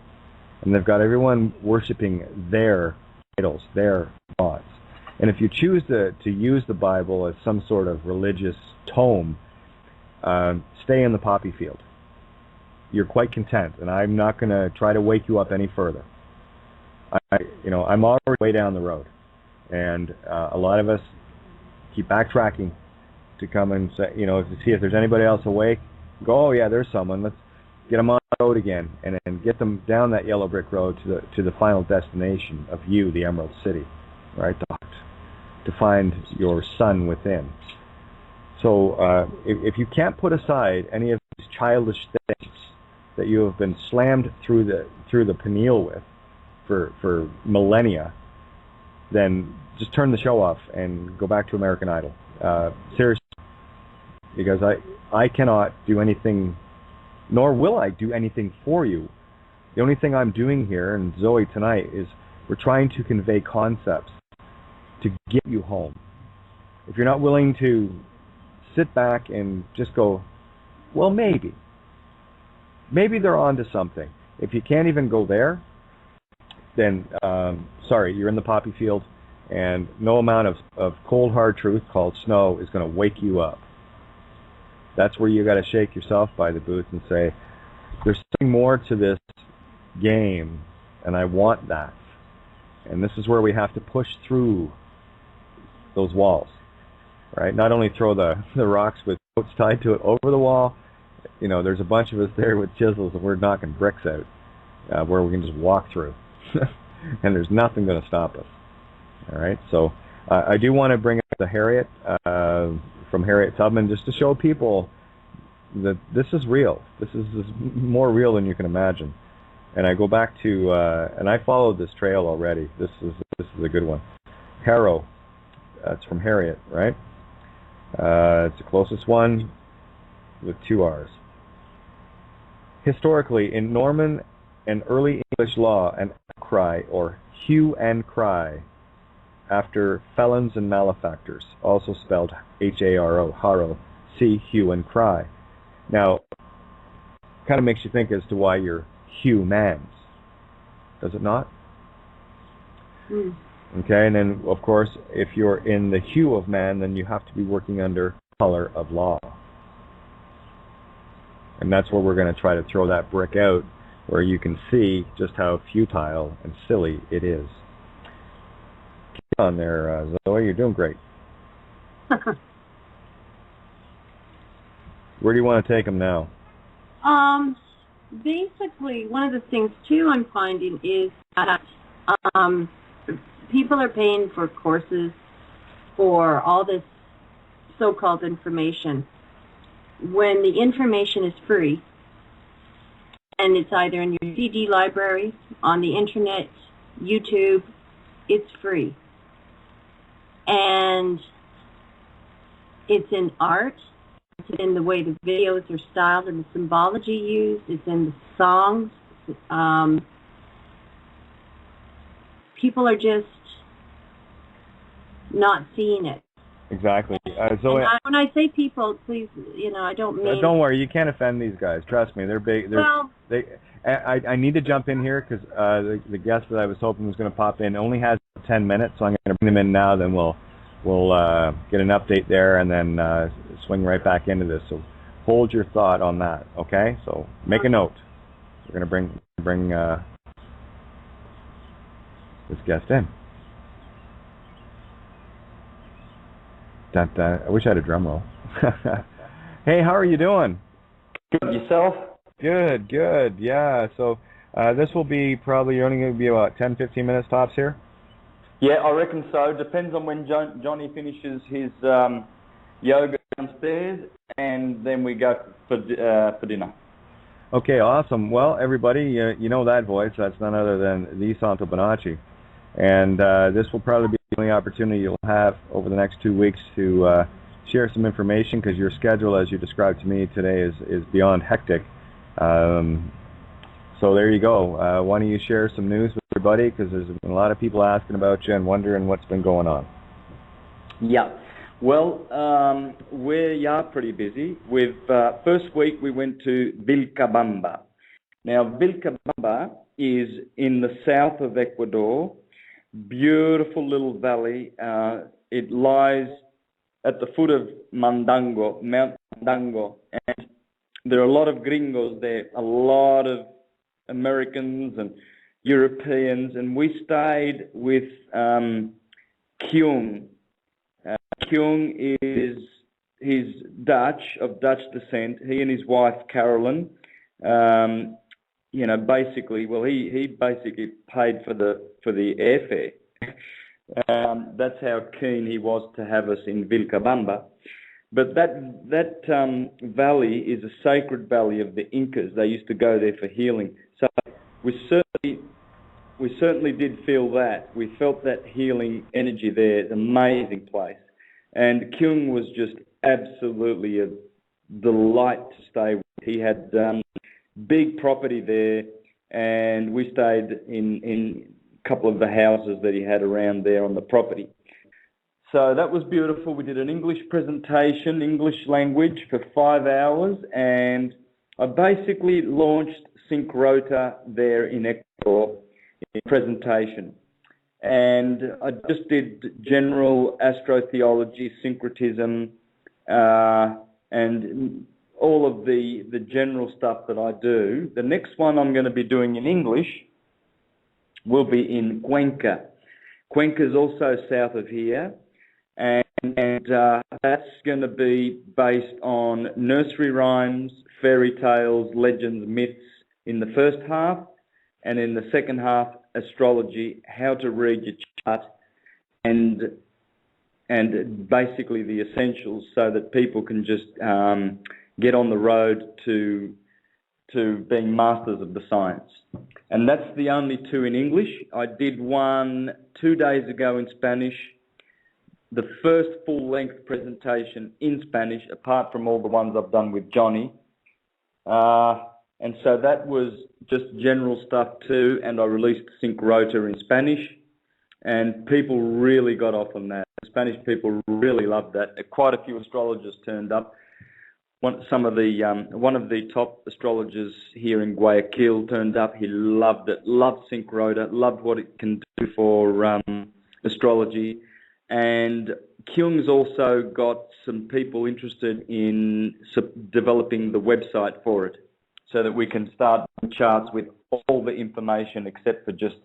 And they've got everyone worshiping their idols, their gods. And if you choose to use the Bible as some sort of religious tome, stay in the poppy field. You're quite content, and I'm not going to try to wake you up any further. I'm already way down the road. And a lot of us keep backtracking to come and say, to see if there's anybody else awake. Go, oh yeah, there's someone. Let's get them on the road again, and get them down that yellow brick road to the final destination of you, the Emerald City, right? To find your sun within. So if you can't put aside any of these childish things that you have been slammed through the pineal with for millennia, then just turn the show off and go back to American Idol. Seriously, because I cannot do anything, nor will I do anything for you. The only thing I'm doing here, and Zoe tonight, is we're trying to convey concepts to get you home. If you're not willing to sit back and just go, well, maybe they're onto something. If you can't even go there, then sorry, you're in the poppy field, and no amount of cold hard truth called snow is going to wake you up. That's where you got to shake yourself by the boots and say, there's something more to this game, and I want that. And this is where we have to push through those walls, right? Not only throw the rocks with boats tied to it over the wall. There's a bunch of us there with chisels, and we're knocking bricks out where we can just walk through. And there's nothing going to stop us. All right? So I do want to bring up the Harriet from Harriet Tubman, just to show people that this is real. This is more real than you can imagine. And I go back to, and I followed this trail already. This is a good one. Harrow. It's from Harriet, right? It's the closest one with 2 R's. Historically, in Norman and early English law, an outcry or hue and cry after felons and malefactors, also spelled H-A-R-O, harrow, see hue and cry. Now, kind of makes you think as to why you're humans, does it not? Mm. Okay, and then, of course, if you're in the hue of man, then you have to be working under color of law. And that's where we're going to try to throw that brick out, where you can see just how futile and silly it is. Keep on there, Zoe, you're doing great. Where do you want to take them now? Basically, one of the things, too, I'm finding is that people are paying for courses for all this so-called information when the information is free, and it's either in your CD library, on the internet, YouTube. It's free. And it's in art, it's in the way the videos are styled and the symbology used, it's in the songs. People are just not seeing it. Exactly. Zoe, when I say people, please, I don't mean... Don't worry, you can't offend these guys. Trust me, they're big. I need to jump in here because the guest that I was hoping was going to pop in only has 10 minutes, so I'm going to bring them in now. Then we'll get an update there and then swing right back into this. So hold your thought on that, okay? So make a note. We're going to bring this guest in. Dun, dun. I wish I had a drum roll. Hey, how are you doing? Good. Yourself? Good, good. Yeah, so this will be probably only going to be about 10, 15 minutes tops here? Yeah, I reckon so. Depends on when Johnny finishes his yoga downstairs, and then we go for dinner. Okay, awesome. Well, everybody, you know that voice. That's none other than the Santo Bonacci. And this will probably be the only opportunity you'll have over the next 2 weeks to share some information, because your schedule, as you described to me today, is beyond hectic. So there you go. Why don't you share some news with everybody, because there's been a lot of people asking about you and wondering what's been going on. Yeah. Well, we are pretty busy. First week we went to Vilcabamba. Now, Vilcabamba is in the south of Ecuador. Beautiful little valley. It lies at the foot of Mount Mandango, and there are a lot of gringos there, a lot of Americans and Europeans, and we stayed with Kyung. Kyung he's Dutch, of Dutch descent. He and his wife Carolyn, basically, he basically paid for the airfare. That's how keen he was to have us in Vilcabamba. But that valley is a sacred valley of the Incas. They used to go there for healing. So we certainly did feel that. We felt that healing energy there. It's an amazing place. And Kyung was just absolutely a delight to stay with. He had big property there, and we stayed in a couple of the houses that he had around there on the property. So that was beautiful. We did an English presentation, English language, for 5 hours, and I basically launched Syncrota there in Ecuador in presentation. And I just did general astrotheology, syncretism, and all of the general stuff that I do. The next one I'm going to be doing in English will be in Cuenca. Cuenca is also south of here, and that's going to be based on nursery rhymes, fairy tales, legends, myths in the first half, and in the second half, astrology, how to read your chart, and basically the essentials, so that people can just get on the road to being masters of the science. And that's the only two in English. I did one 2 days ago in Spanish, the first full-length presentation in Spanish, apart from all the ones I've done with Johnny. And so that was just general stuff too, and I released Syncrota in Spanish, and people really got off on that. The Spanish people really loved that. Quite a few astrologers turned up. One of the top astrologers here in Guayaquil turned up. He loved it, loved Syncrota, loved what it can do for astrology. And Kyung's also got some people interested in developing the website for it, so that we can start charts with all the information except for just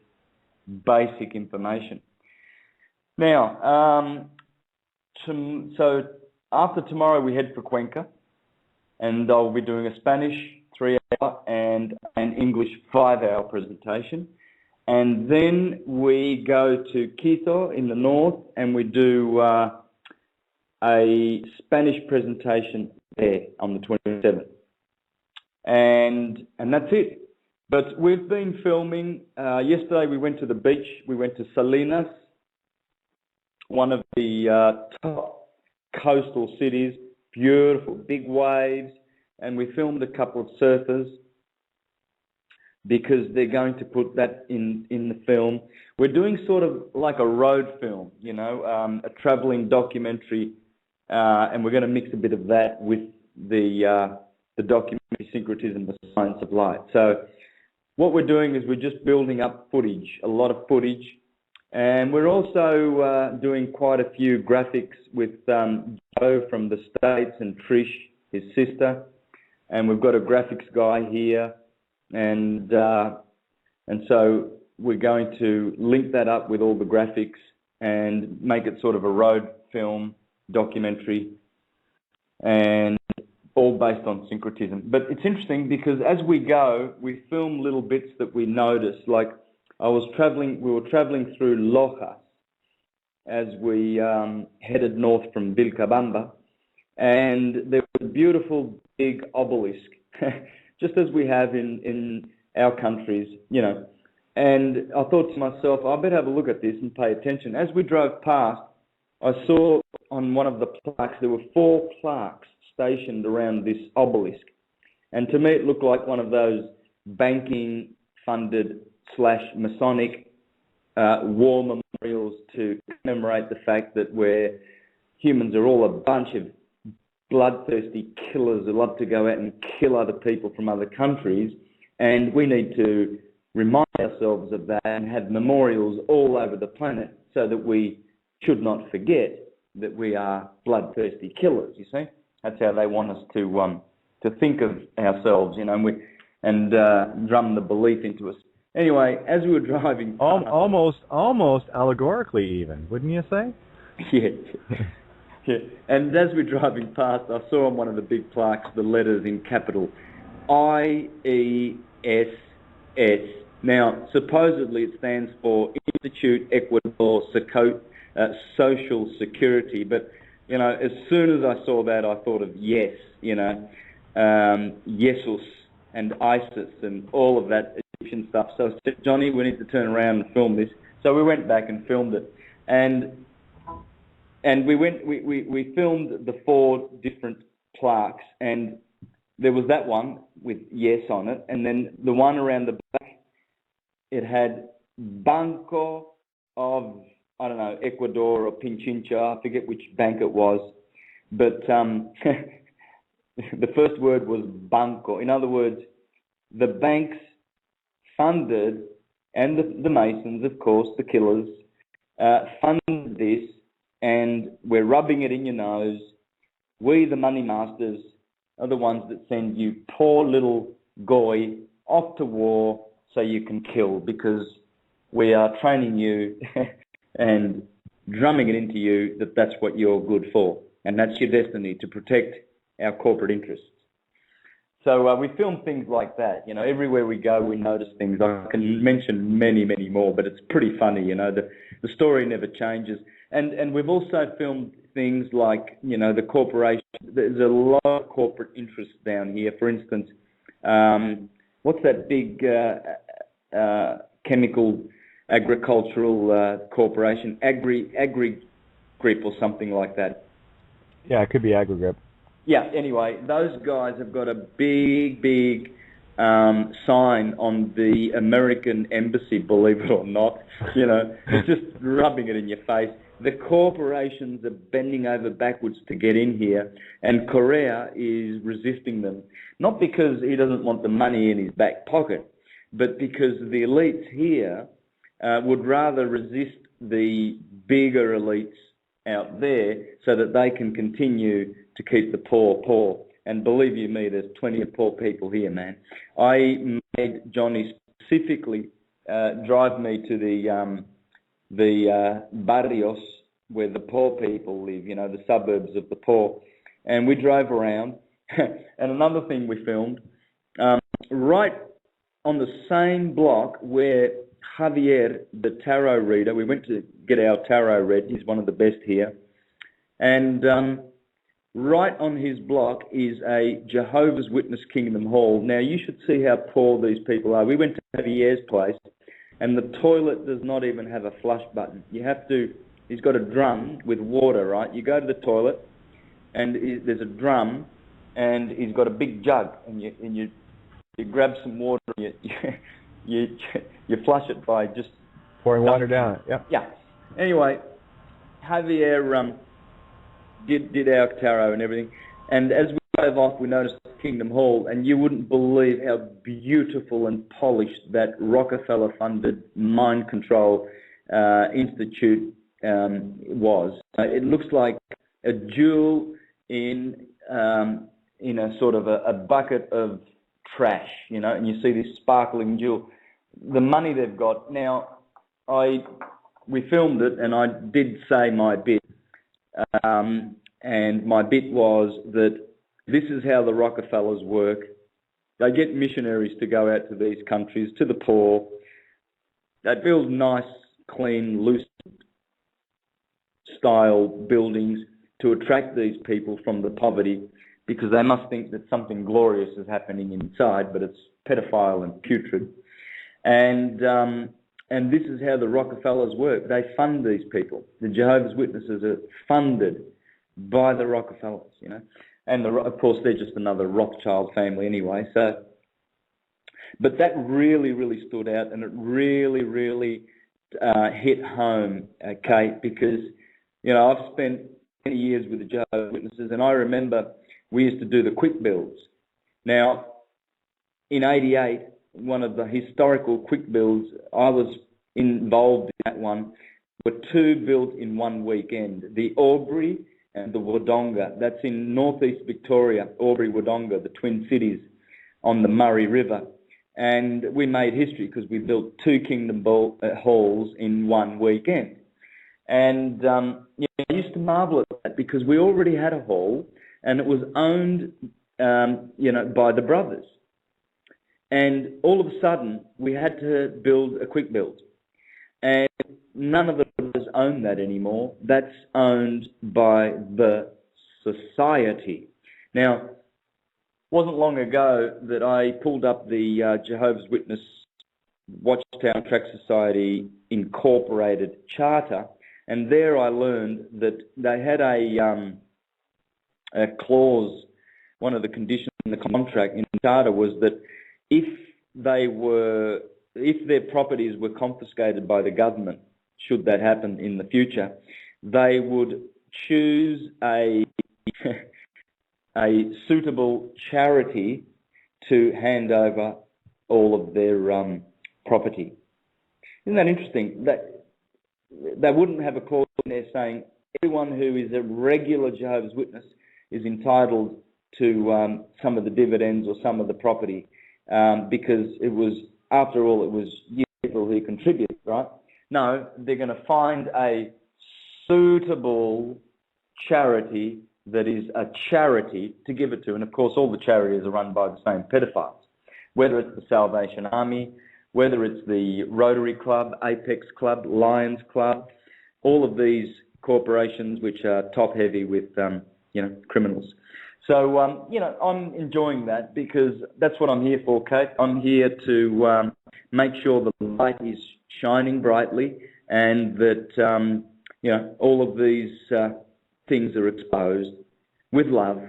basic information. Now, so after tomorrow we head for Cuenca, and I'll be doing a Spanish 3-hour and an English 5-hour presentation. And then we go to Quito in the north, and we do a Spanish presentation there on the 27th. And that's it. But we've been filming. Yesterday we went to the beach. We went to Salinas, one of the top coastal cities. Beautiful, big waves. And we filmed a couple of surfers, because they're going to put that in the film. We're doing sort of like a road film, a traveling documentary, and we're going to mix a bit of that with the documentary Syncretism, the Science of Light. So what we're doing is we're just building up footage, a lot of footage, and we're also doing quite a few graphics with Joe from the States and Trish, his sister, and we've got a graphics guy here. And so we're going to link that up with all the graphics and make it sort of a road film documentary, and all based on syncretism. But it's interesting because as we go, we film little bits that we notice. Like we were traveling through Loja as we headed north from Vilcabamba, and there was a beautiful big obelisk, just as we have in our countries, you know. And I thought to myself, I better have a look at this and pay attention. As we drove past, I saw on one of the plaques, there were 4 plaques stationed around this obelisk. And to me, it looked like one of those banking-funded / Masonic war memorials to commemorate the fact that humans are all a bunch of bloodthirsty killers who love to go out and kill other people from other countries, and we need to remind ourselves of that and have memorials all over the planet so that we should not forget that we are bloodthirsty killers, you see. That's how they want us to think of ourselves, you know, and drum the belief into us. Anyway, as we were driving... Almost allegorically even, wouldn't you say? Yeah. Yeah. And as we're driving past, I saw on one of the big plaques the letters in capital IESS. Now, supposedly it stands for Institute Ecuador Social Security, but, you know, as soon as I saw that, I thought of yes, you know, Jesus and ISIS and all of that Egyptian stuff. So I said, Johnny, we need to turn around and film this. So we went back and filmed it. And we filmed the 4 different plaques, and there was that one with yes on it, and then the one around the back, it had Banco of, I don't know, Ecuador or Pinchincha, I forget which bank it was, but the first word was Banco. In other words, the banks funded, and the Masons, of course, the killers, funded this, and we're rubbing it in your nose. We, the money masters, are the ones that send you poor little goy off to war so you can kill, because we are training you and drumming it into you that that's what you're good for, and that's your destiny, to protect our corporate interests. So we film things like that. You know, everywhere we go, we notice things. I can mention many, many more, but it's pretty funny. You know, the story never changes. And we've also filmed things like, you know, the corporation. There's a lot of corporate interests down here. For instance, what's that big chemical agricultural corporation? Agri-Grip or something like that. Yeah, it could be Agri-Grip. Yeah, anyway, those guys have got a big sign on the American embassy, believe it or not. You know, it's just rubbing it in your face. The corporations are bending over backwards to get in here, and Correa is resisting them. Not because he doesn't want the money in his back pocket, but because the elites here would rather resist the bigger elites out there so that they can continue to keep the poor. And believe you me, there's plenty of poor people here, man. I made Johnny specifically drive me to the barrios where the poor people live, you know, the suburbs of the poor. And we drove around. And another thing we filmed, right on the same block where Javier, the tarot reader, we went to get our tarot read. He's one of the best here. And right on his block is a Jehovah's Witness Kingdom Hall. Now, you should see how poor these people are. We went to Javier's place, and the toilet does not even have a flush button. He's got a drum with water, right? You go to the toilet, and there's a drum, and he's got a big jug, and you grab some water, and you flush it by just pouring water down it. Yep. Yeah. Anyway, Javier did our tarot and everything, and as we drove off, we noticed Kingdom Hall, and you wouldn't believe how beautiful and polished that Rockefeller-funded mind control institute was. It looks like a jewel in a sort of a bucket of trash, you know, and you see this sparkling jewel. the money they've got. Now, we filmed it, and I did say my bit, and my bit was that this is how the Rockefellers work. They get missionaries to go out to these countries, to the poor. They build nice, clean, loose style buildings to attract these people from the poverty, because they must think that something glorious is happening inside, but it's pedophile and putrid. And this is how the Rockefellers work. They fund these people. The Jehovah's Witnesses are funded by the Rockefellers, you know. And of course, they're just another Rothschild family anyway. So, but that really, really stood out, and it really, really hit home, Kate, because, you know, I've spent many years with the Jehovah's Witnesses, and I remember we used to do the quick builds. Now, in '88, one of the historical quick builds, I was involved in that one, were two built in one weekend, the Albury and the Wodonga. That's in northeast Victoria, Albury, Wodonga, the twin cities on the Murray River. And we made history because we built two Kingdom halls in one weekend. And you know, I used to marvel at that because we already had a hall, and it was owned, you know, by the brothers. And all of a sudden, we had to build a quick build. And none of the brothers own that anymore. That's owned by the society. Now, it wasn't long ago that I pulled up the Jehovah's Witness Watchtower Tract Society Incorporated Charter, and there I learned that they had a clause, one of the conditions in the contract in the charter was that if their properties were confiscated by the government, should that happen in the future, they would choose a suitable charity to hand over all of their property. Isn't that interesting? That they wouldn't have a clause in there saying everyone who is a regular Jehovah's Witness is entitled to some of the dividends or some of the property, because it was, after all, it was you people who contribute, right? No, they're going to find a suitable charity that is a charity to give it to. And of course, all the charities are run by the same pedophiles, whether it's the Salvation Army, whether it's the Rotary Club, Apex Club, Lions Club, all of these corporations which are top heavy with, you know, criminals. So, you know, I'm enjoying that because that's what I'm here for, Kate. I'm here to make sure the light is shining brightly and that, you know, all of these things are exposed with love.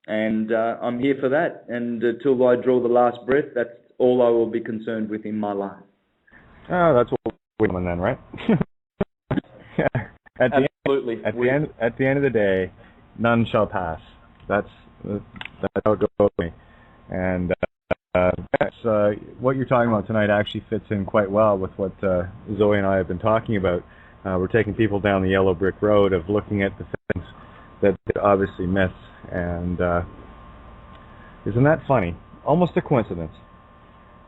And I'm here for that. And till I draw the last breath, that's all I will be concerned with in my life. Oh, that's what we're doing then, right? Absolutely. At the end of the day, none shall pass. That's how it goes. And that's what you're talking about tonight actually fits in quite well with what Zoe and I have been talking about. We're taking people down the yellow brick road of looking at the things that they obviously miss. And isn't that funny? Almost a coincidence.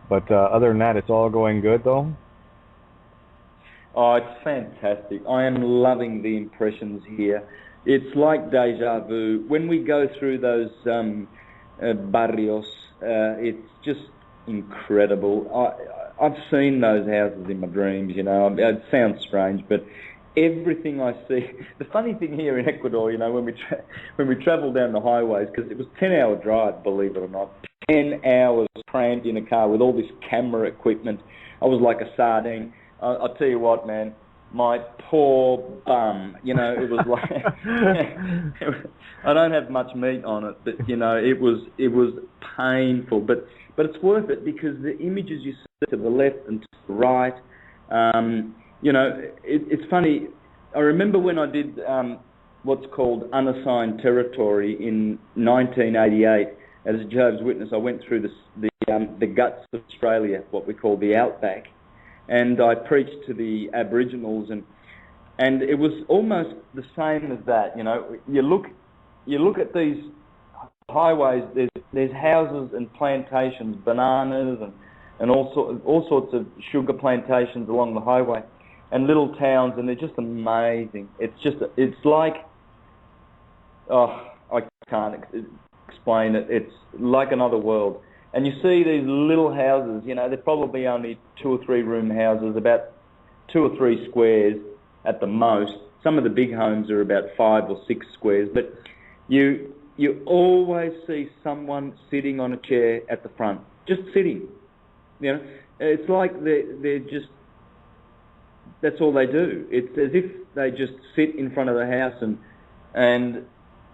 But other than that, it's all going good, though? Oh, it's fantastic. I am loving the impressions here. It's like deja vu. When we go through those barrios, it's just incredible. I've seen those houses in my dreams, you know. It sounds strange, but everything I see... The funny thing here in Ecuador, you know, when we travel down the highways, because it was a 10-hour drive, believe it or not, 10 hours crammed in a car with all this camera equipment. I was like a sardine. I'll tell you what, man, my poor bum, you know, it was like... I don't have much meat on it, but, you know, it was painful. But it's worth it because the images you see to the left and to the right, you know, it's funny. I remember when I did what's called unassigned territory in 1988, as a Jehovah's Witness, I went through the guts of Australia, what we call the outback, and I preached to the Aboriginals, and it was almost the same as that. You know, you look at these highways. There's houses and plantations, bananas and and all sorts of sugar plantations along the highway, and little towns, and they're just amazing. It's like, I can't explain it. It's like another world. And you see these little houses, they're probably only 2 or 3 room houses, about 2 or 3 squares at the most. Some of the big homes are about 5 or 6 squares, but you always see someone sitting on a chair at the front, just sitting. It's like they're just, that's all they do. It's as if they just sit in front of the house and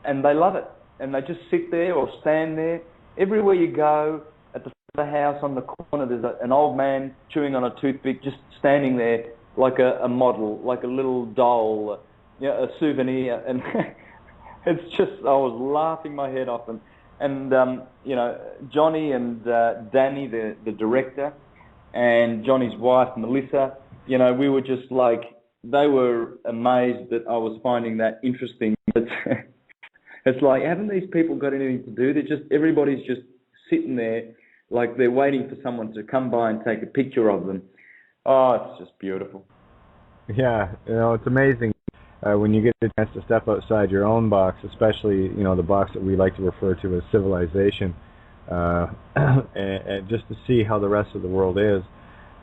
they love it, and they just sit there or stand there. Everywhere you go, at the front of the house on the corner, there's an old man chewing on a toothpick, just standing there like a model, like a little doll, a souvenir, and it's just, I was laughing my head off. And Johnny and Danny, the director, and Johnny's wife, Melissa, we were just like, they were amazed that I was finding that interesting. It's like, haven't these people got anything to do? Everybody's just sitting there like they're waiting for someone to come by and take a picture of them. Oh, it's just beautiful. Yeah, it's amazing when you get a chance to step outside your own box, especially, the box that we like to refer to as civilization, and just to see how the rest of the world is.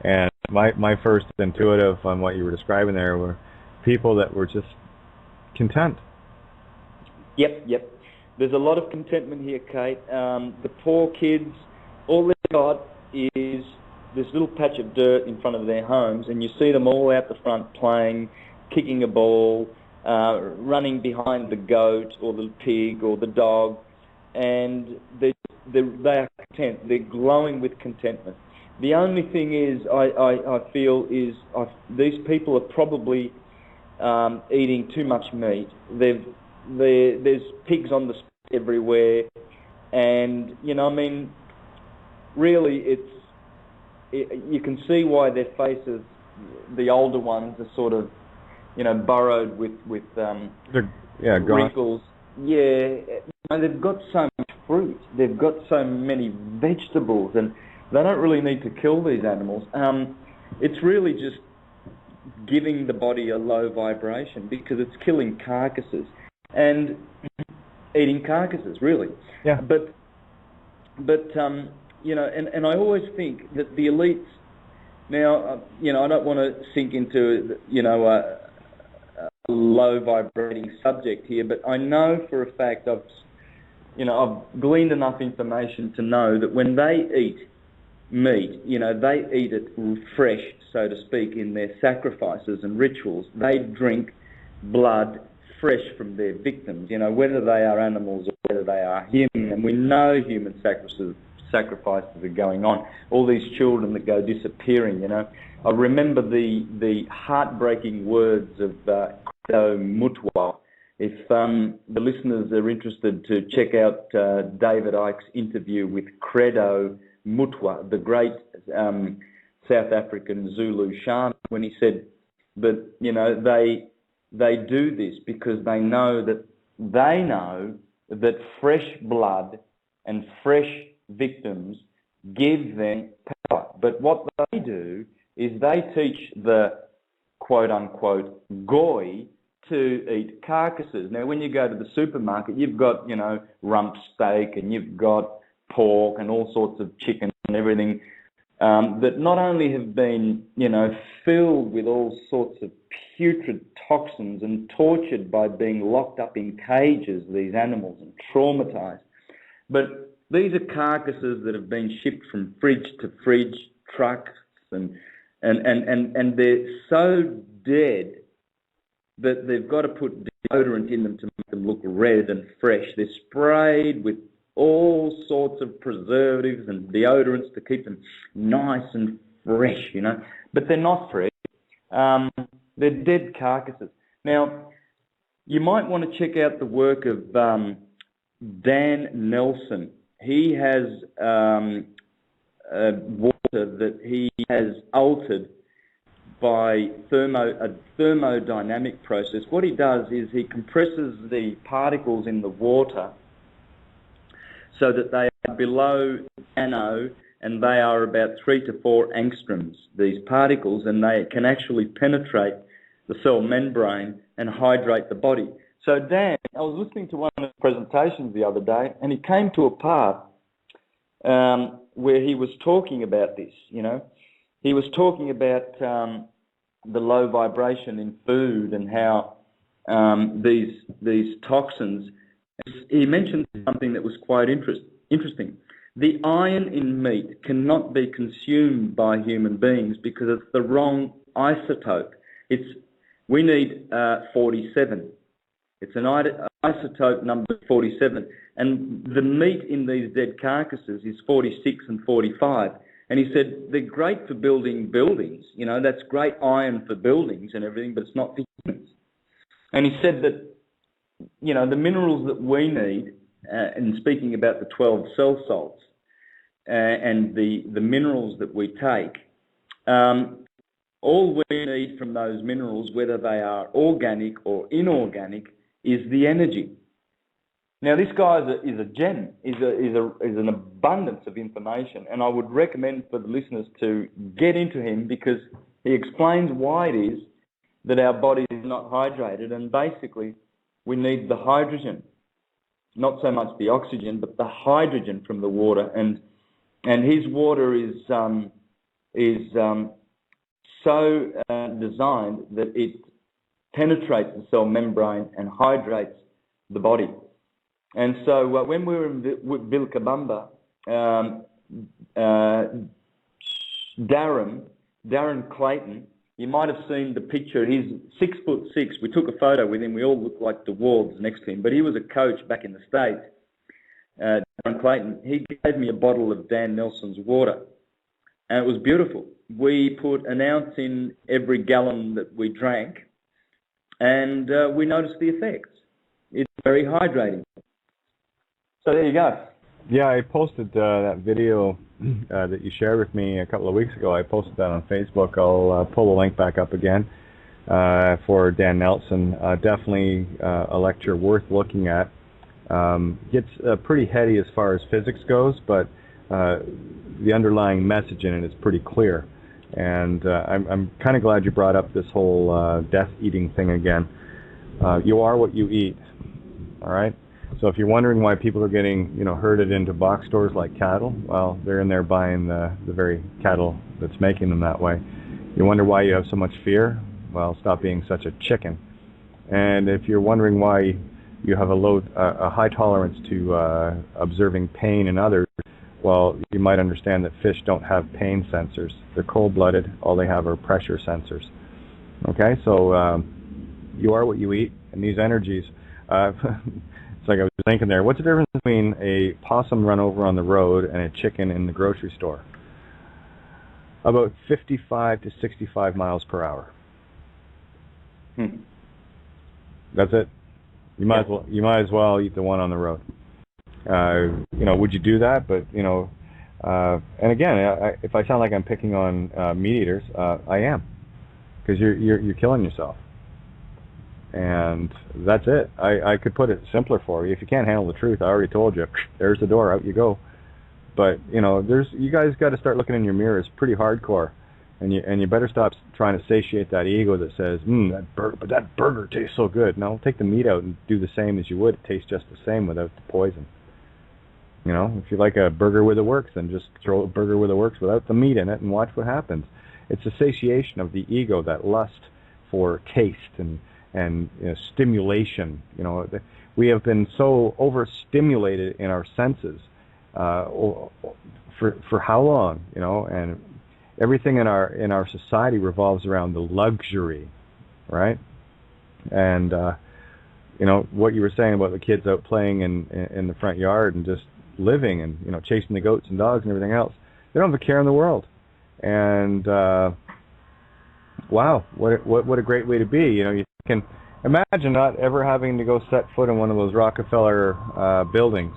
And my first intuitive on what you were describing there were people that were just content. Yep. There's a lot of contentment here, Kate. The poor kids, all they've got is this little patch of dirt in front of their homes, and you see them all out the front playing, kicking a ball, running behind the goat or the pig or the dog, and they are content. They're glowing with contentment. The only thing is, I feel, is these people are probably eating too much meat. There's pigs on the street everywhere, and really, you can see why their faces, the older ones, are sort of, burrowed with wrinkles. Yeah, they've got so much fruit. They've got so many vegetables, and they don't really need to kill these animals. It's really just giving the body a low vibration because it's killing carcasses and eating carcasses, really. Yeah. But and I always think that the elites, now, I don't want to sink into, a low vibrating subject here, but I know for a fact I've gleaned enough information to know that when they eat meat, they eat it fresh, so to speak, in their sacrifices and rituals. They drink blood fresh from their victims, whether they are animals or whether they are human. And we know human sacrifices are going on. All these children that go disappearing, I remember the heartbreaking words of Credo Mutwa. If the listeners are interested to check out David Icke's interview with Credo Mutwa, the great South African Zulu shaman, when he said that, they do this because they know that fresh blood and fresh victims give them power. But what they do is they teach the quote-unquote goy to eat carcasses. Now, when you go to the supermarket, you've got, rump steak, and you've got pork and all sorts of chicken and everything that not only have been, filled with all sorts of putrid toxins and tortured by being locked up in cages, these animals, and traumatized, but these are carcasses that have been shipped from fridge to fridge, trucks, and they're so dead that they've got to put deodorant in them to make them look red and fresh. They're sprayed with all sorts of preservatives and deodorants to keep them nice and fresh, but they're not fresh. They're dead carcasses. Now, you might want to check out the work of Dan Nelson. He has water that he has altered by a thermodynamic process. What he does is he compresses the particles in the water so that they are below nano and they are about 3 to 4 angstroms, these particles, and they can actually penetrate the cell membrane and hydrate the body. So Dan, I was listening to one of his presentations the other day, and he came to a part where he was talking about this, you know. He was talking about the low vibration in food and how these toxins. He mentioned something that was quite interesting. The iron in meat cannot be consumed by human beings because it's the wrong isotope. We need 47. It's an isotope number 47. And the meat in these dead carcasses is 46 and 45. And he said, they're great for building buildings. You know, that's great iron for buildings and everything, but it's not for humans. And he said that, you know, the minerals that we need, and speaking about the 12 cell salts and the minerals that we take, all we need from those minerals, whether they are organic or inorganic, is the energy. Now, this guy is a gem, is an abundance of information, and I would recommend for the listeners to get into him because he explains why it is that our body is not hydrated, and basically we need the hydrogen, not so much the oxygen, but the hydrogen from the water, and his water is so designed that it penetrates the cell membrane and hydrates the body. And so when we were in Vilcabamba, Darren Clayton, you might have seen the picture. He's 6'6". We took a photo with him. We all looked like dwarves next to him. But he was a coach back in the States, Darren Clayton. He gave me a bottle of Dan Nelson's water, and it was beautiful. We put an ounce in every gallon that we drank, and we noticed the effects. It's very hydrating. So there you go. Yeah, I posted that video that you shared with me a couple of weeks ago. I posted that on Facebook. I'll pull the link back up again for Dan Nelson. Definitely a lecture worth looking at. Gets pretty heady as far as physics goes, but the underlying message in it is pretty clear. And I'm kind of glad you brought up this whole death-eating thing again. You are what you eat, all right? So if you're wondering why people are getting, herded into box stores like cattle, well, they're in there buying the very cattle that's making them that way. You wonder why you have so much fear? Well, stop being such a chicken. And if you're wondering why you have a high tolerance to observing pain in others, well, you might understand that fish don't have pain sensors. They're cold-blooded. All they have are pressure sensors. Okay, so you are what you eat, and these energies. It's like I was thinking there, what's the difference between a possum run over on the road and a chicken in the grocery store? About 55 to 65 miles per hour. That's it. You might as well eat the one on the road. Would you do that? But and again, if I sound like I'm picking on meat eaters, I am, because you're killing yourself. And that's it. I could put it simpler for you. If you can't handle the truth, I already told you. There's the door. Out you go. But you guys got to start looking in your mirror. It's pretty hardcore, and you better stop trying to satiate that ego that says, that burger tastes so good. No, take the meat out and do the same as you would. It tastes just the same without the poison. If you like a burger with a works, then just throw a burger with a works without the meat in it and watch what happens. It's a satiation of the ego, that lust for taste and stimulation. We have been so overstimulated in our senses for how long? And everything in our society revolves around the luxury, right? And what you were saying about the kids out playing in the front yard and just living and chasing the goats and dogs and everything else. They don't have a care in the world. And wow, what a great way to be. You can imagine not ever having to go set foot in one of those Rockefeller buildings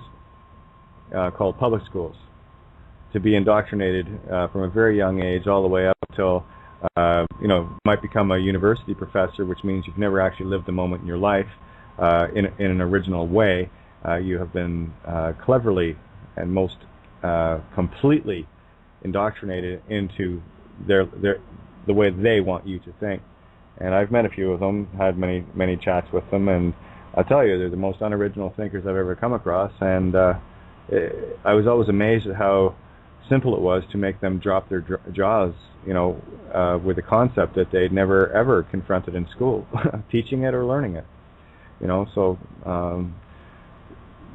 called public schools, to be indoctrinated from a very young age all the way up till might become a university professor, which means you've never actually lived a moment in your life in an original way. You have been cleverly and most completely indoctrinated into the way they want you to think. And I've met a few of them, had many chats with them, and I'll tell you, they're the most unoriginal thinkers I've ever come across. And I was always amazed at how simple it was to make them drop their jaws, with a concept that they'd never ever confronted in school, teaching it or learning it. So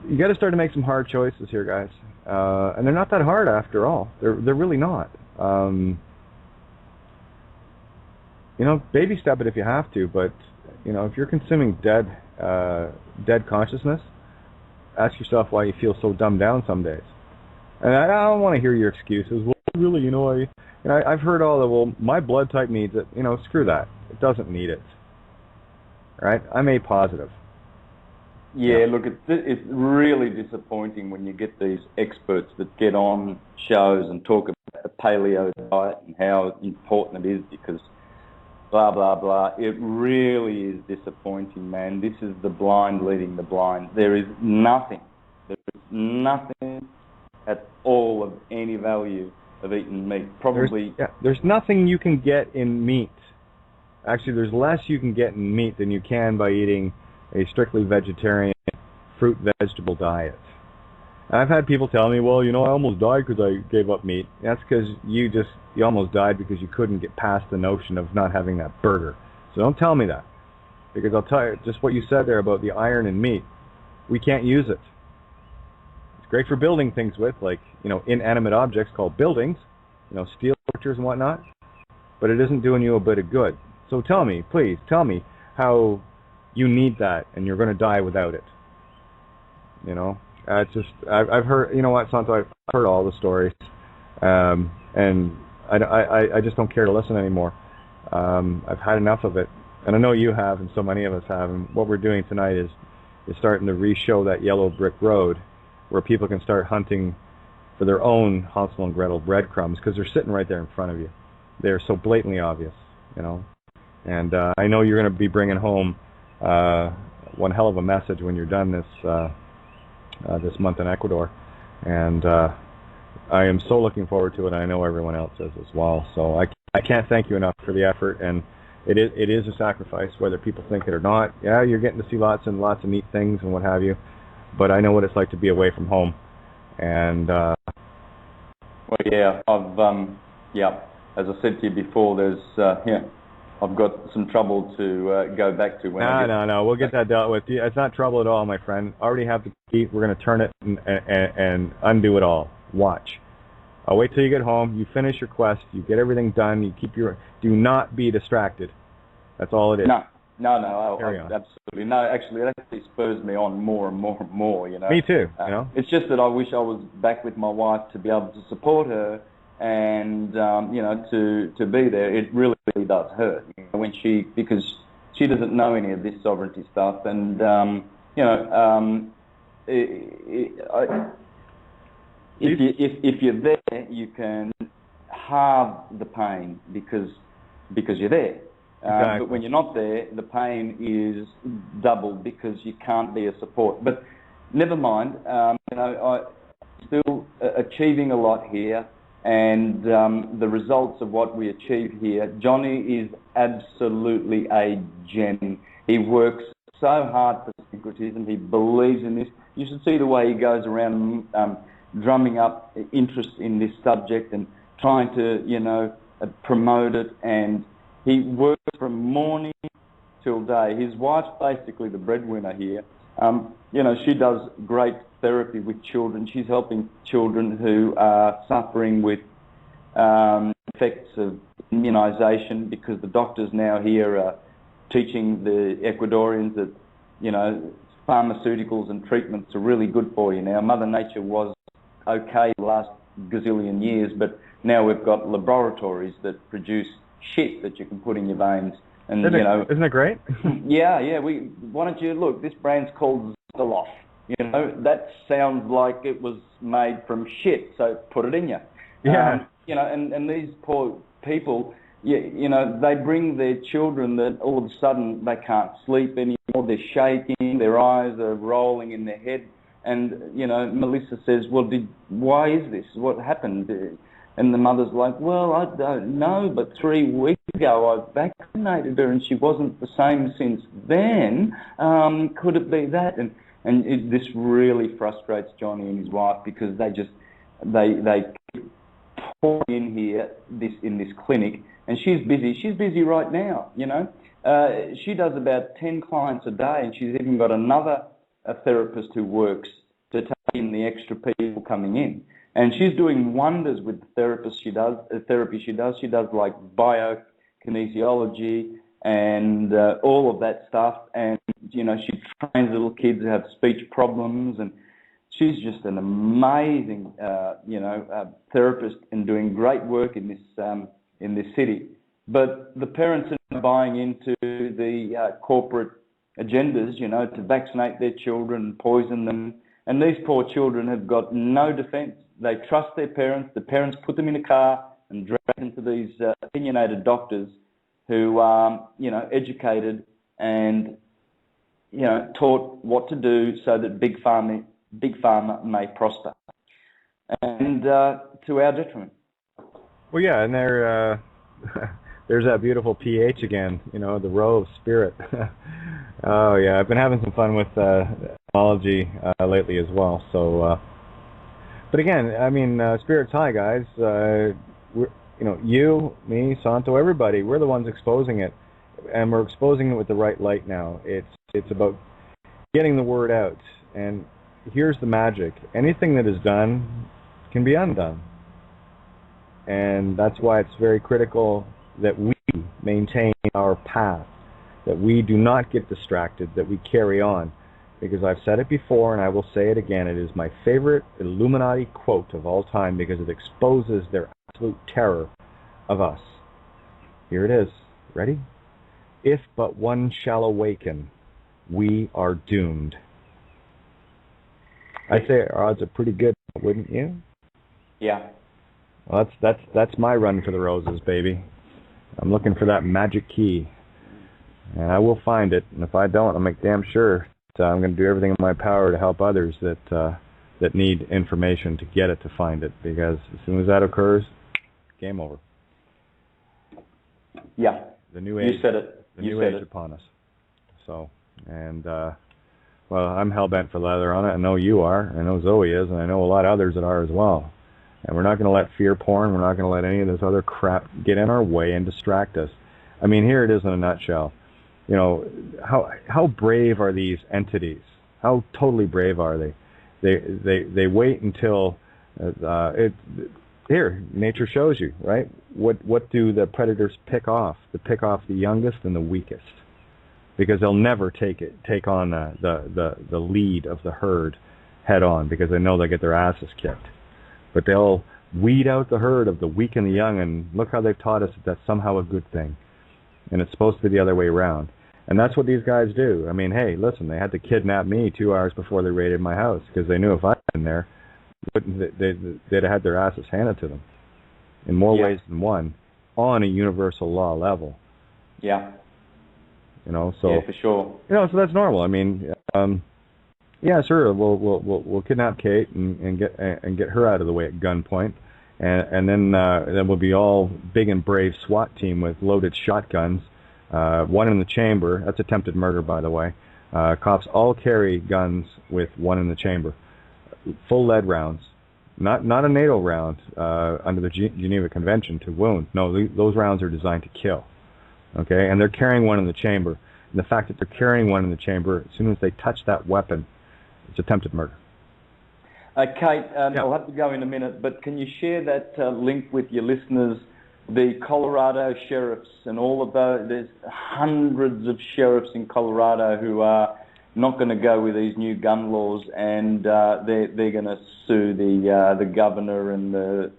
you got to start to make some hard choices here, guys. And they're not that hard after all. They're really not. Baby step it if you have to, but if you're consuming dead consciousness, ask yourself why you feel so dumbed down some days. And I don't want to hear your excuses. Well, really, I've heard all the, well, my blood type needs it. Screw that. It doesn't need it. Right? I'm A positive. Yeah, look, it's really disappointing when you get these experts that get on shows and talk about the paleo diet and how important it is because blah, blah, blah. It really is disappointing, man. This is the blind leading the blind. There is nothing at all of any value of eating meat. There's nothing you can get in meat. Actually, there's less you can get in meat than you can by eating a strictly vegetarian fruit vegetable diet. I've had people tell me, well, I almost died because I gave up meat. That's because you almost died because you couldn't get past the notion of not having that burger. So don't tell me that, because I'll tell you just what you said there about the iron in meat. We can't use it. It's great for building things with, like inanimate objects called buildings, steel structures and whatnot. But it isn't doing you a bit of good. So please tell me how you need that and you're going to die without it. I've heard, Santo, I've heard all the stories, and I just don't care to listen anymore. I've had enough of it, and I know you have, and so many of us have. And what we're doing tonight is starting to re-show that yellow brick road, where people can start hunting for their own Hansel and Gretel breadcrumbs, because they're sitting right there in front of you. They're so blatantly obvious, And I know you're going to be bringing home one hell of a message when you're done this month in Ecuador, and I am so looking forward to it. I know everyone else is as well. So I can't thank you enough for the effort, and it is a sacrifice, whether people think it or not. Yeah, you're getting to see lots and lots of neat things and what have you, but I know what it's like to be away from home. And well, yeah, as I said to you before, there's I've got some trouble to go back to. No, we'll get that dealt with. It's not trouble at all, my friend. Already have the key. We're going to turn it and undo it all. Watch. I'll wait till you get home. You finish your quest. You get everything done. You do not be distracted. That's all it is. No, absolutely. No, actually, it actually spurs me on more and more and more, Me too, It's just that I wish I was back with my wife to be able to support her and, to be there. It really does hurt because she doesn't know any of this sovereignty stuff. And, if you're there, you can halve the pain because you're there. Exactly. But when you're not there, the pain is doubled because you can't be a support. But never mind. I'm still achieving a lot here, and the results of what we achieve here. Johnny is absolutely a gem. He works so hard for syncretism. He believes in this. You should see the way he goes around drumming up interest in this subject and trying to, promote it. And he works from morning till day. His wife's basically the breadwinner here. She does great therapy with children. She's helping children who are suffering with effects of immunisation, because the doctors now here are teaching the Ecuadorians that, pharmaceuticals and treatments are really good for you now. Mother Nature was okay the last gazillion years, but now we've got laboratories that produce shit that you can put in your veins. And isn't it great? Yeah. Why don't you look? This brand's called Zoloft. That sounds like it was made from shit, so put it in you. Yeah. And these poor people, they bring their children that all of a sudden they can't sleep anymore. They're shaking, their eyes are rolling in their head. And, Melissa says, well, why is this? What happened? And the mother's like, well, I don't know, but 3 weeks ago I vaccinated her and she wasn't the same since then. Could it be that? And this really frustrates Johnny and his wife, because they keep pouring in here in this clinic, and she's busy. She's busy right now, you know. She does about 10 clients a day, and she's even got another therapist who works to take in the extra people coming in. And she's doing wonders with the therapy she does. She does like biokinesiology and all of that stuff. And, you know, she trains little kids who have speech problems. And she's just an amazing, therapist and doing great work in this city. But the parents are buying into the corporate agendas, you know, to vaccinate their children and poison them. And these poor children have got no defence. They trust their parents. The parents put them in a car and drag them to these opinionated doctors who are, you know, educated and, you know, taught what to do so that big pharma may prosper, and to our detriment. Well, yeah, and there's that beautiful pH again, you know, the row of spirit. Oh, yeah, I've been having some fun with etymology lately as well. So, but again, I mean, spirit's high, guys. We're, you know, you, me, Santo, everybody, we're the ones exposing it, and we're exposing it with the right light now. It's about getting the word out, and here's the magic. Anything that is done can be undone. And that's why it's very critical that we maintain our path, that we do not get distracted, that we carry on. Because I've said it before, and I will say it again, it is my favorite Illuminati quote of all time, because it exposes their absolute terror of us. Here it is. Ready? If but one shall awaken, we are doomed. I'd say our odds are pretty good, wouldn't you? Yeah. Well, that's my run for the roses, baby. I'm looking for that magic key, and I will find it. And if I don't, I'll make damn sure that I'm going to do everything in my power to help others that need information to get it, to find it. Because as soon as that occurs, game over. Yeah. The new age. You said it. The new age upon us. So, and well, I'm hell bent for leather on it. I know you are. I know Zoe is, and I know a lot of others that are as well. And we're not going to let fear porn, we're not going to let any of this other crap get in our way and distract us. I mean, here it is in a nutshell. You know, how brave are these entities? How totally brave are they? They wait until here, nature shows you, right? What do the predators pick off? They pick off the youngest and the weakest, because they'll never take on the lead of the herd head on, because they know they'll get their asses kicked. But they'll weed out the herd of the weak and the young, and look how they've taught us that that's somehow a good thing. And it's supposed to be the other way around. And that's what these guys do. I mean, hey, listen, they had to kidnap me 2 hours before they raided my house, because they knew if I'd been there, they'd have had their asses handed to them in more ways than one, on a universal law level. Yeah. You know, so yeah, for sure. You know, so that's normal. I mean, yeah, sure. We'll kidnap Kate and get her out of the way at gunpoint, and then we'll be all big and brave SWAT team with loaded shotguns, one in the chamber. That's attempted murder, by the way. Cops all carry guns with one in the chamber, full lead rounds, not a NATO round under the Geneva Convention to wound. No, those rounds are designed to kill. Okay, and they're carrying one in the chamber. And the fact that they're carrying one in the chamber, as soon as they touch that weapon, it's attempted murder. Kate, I'll have to go in a minute, but can you share that link with your listeners, the Colorado sheriffs and all of those? There's hundreds of sheriffs in Colorado who are not going to go with these new gun laws, and they're going to sue the governor and the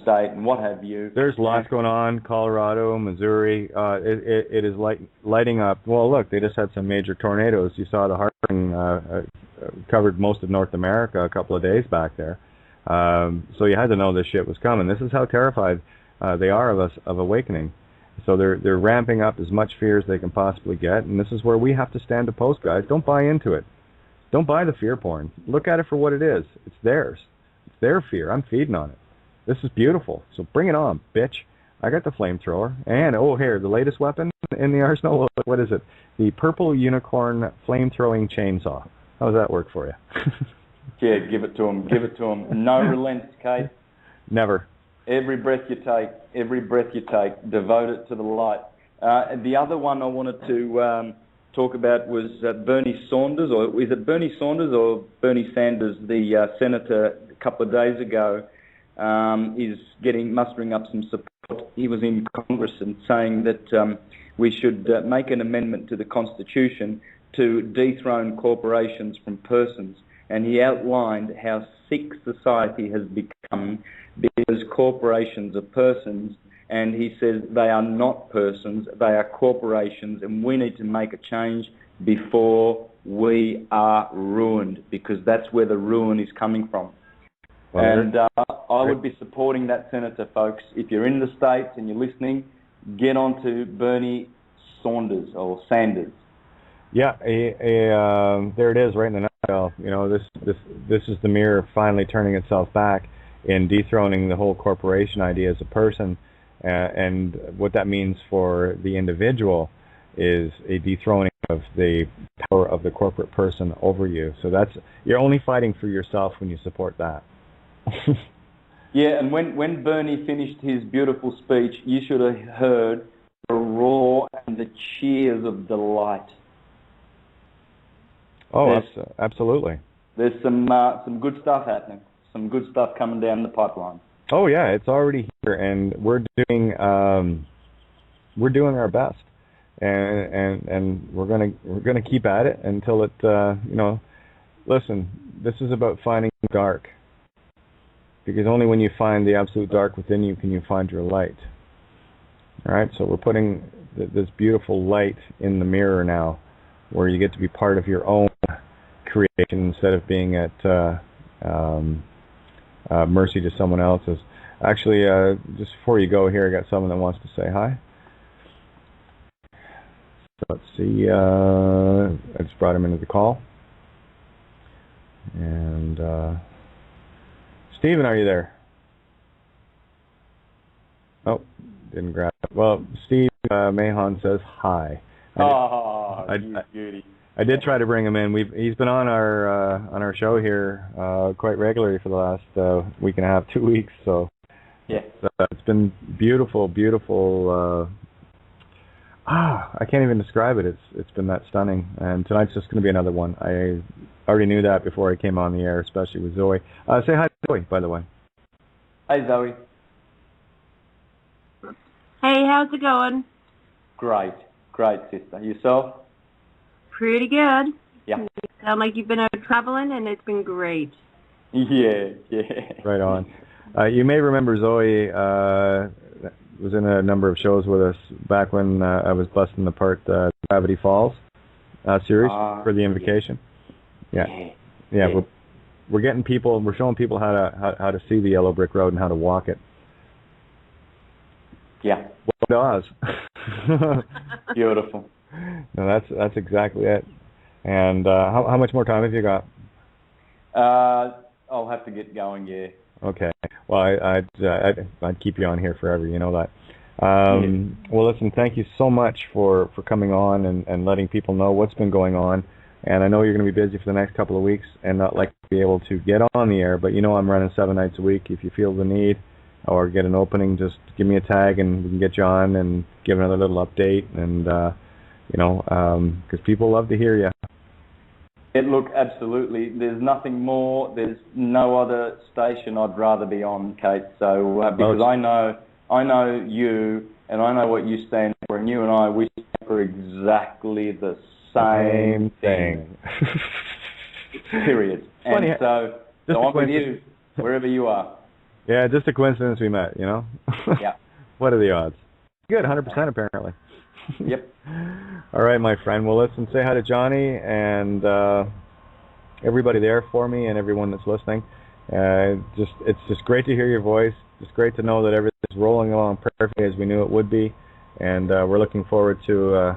state and what have you. There's lots going on. Colorado, Missouri, it is lighting up. Well, look, they just had some major tornadoes. You saw the hurricane covered most of North America a couple of days back there. So you had to know this shit was coming. This is how terrified they are of us, of awakening. So they're ramping up as much fear as they can possibly get, and this is where we have to stand opposed, guys. Don't buy into it. Don't buy the fear porn. Look at it for what it is. It's theirs. It's their fear. I'm feeding on it. This is beautiful. So bring it on, bitch. I got the flamethrower. And, oh, here, the latest weapon in the arsenal. What is it? The Purple Unicorn Flamethrowing Chainsaw. How does that work for you? Yeah, give it to him. Give it to him. No relents, Kate. Never. Every breath you take, devote it to the light. The other one I wanted to talk about was Bernie Saunders, or is it Bernie Saunders or Bernie Sanders, the senator a couple of days ago, is mustering up some support. He was in Congress and saying that we should make an amendment to the Constitution to dethrone corporations from persons. And he outlined how sick society has become because corporations are persons, and he says they are not persons, they are corporations, and we need to make a change before we are ruined, because that's where the ruin is coming from. Well, and I would be supporting that senator, folks. If you're in the States and you're listening, get on to Bernie Saunders or Sanders. Yeah, there it is, right in the nutshell. You know, this is the mirror finally turning itself back in dethroning the whole corporation idea as a person, and what that means for the individual is a dethroning of the power of the corporate person over you. So you're only fighting for yourself when you support that. Yeah, and when Bernie finished his beautiful speech, you should have heard the roar and the cheers of delight. Oh, absolutely. There's some good stuff happening. Some good stuff coming down the pipeline. Oh yeah, it's already here, and we're doing our best, and we're gonna keep at it until it. Listen, this is about finding dark, because only when you find the absolute dark within you can you find your light. All right, so we're putting this beautiful light in the mirror now, where you get to be part of your own creation instead of being at mercy to someone else's. Actually, just before you go here, I got someone that wants to say hi. So let's see. I just brought him into the call. And Stephen, are you there? Oh, didn't grab it. Well, Steve Mahon says hi. You beauty. I did try to bring him in. He's been on our show here quite regularly for the last week and a half, 2 weeks. So yeah, it's been beautiful. I can't even describe it. It's been that stunning. And tonight's just going to be another one. I already knew that before I came on the air, especially with Zoe. Say hi to Zoe, by the way. Hey, Zoe. Hey, how's it going? Great, sister. Yourself? Pretty good. Yeah. You sound like you've been out traveling, and it's been great. Yeah. Right on. You may remember Zoe was in a number of shows with us back when I was busting apart Gravity Falls series for the Invocation. Yeah. We're getting people. We're showing people how to see the yellow brick road and how to walk it. Yeah. What Oz? Beautiful. No, that's exactly it. And how much more time have you got? I'll have to get going. Yeah. Okay. Well, I'd keep you on here forever. You know that. Well, listen. Thank you so much for coming on and letting people know what's been going on. And I know you're going to be busy for the next couple of weeks and not like to be able to get on the air. But you know I'm running 7 nights a week. If you feel the need or get an opening, just give me a tag and we can get you on and give another little update. And because people love to hear you. Look, absolutely. There's nothing more. There's no other station I'd rather be on, Kate. So because I know you, and I know what you stand for, and you and I, we stand for exactly the same thing. Period. And so I'm with you wherever you are. Yeah, just a coincidence we met. You know. Yeah. What are the odds? Good, 100% apparently. Yep. All right, my friend. Well, listen, say hi to Johnny and everybody there for me and everyone that's listening. It's just great to hear your voice. It's great to know that everything's rolling along perfectly as we knew it would be, and we're looking forward to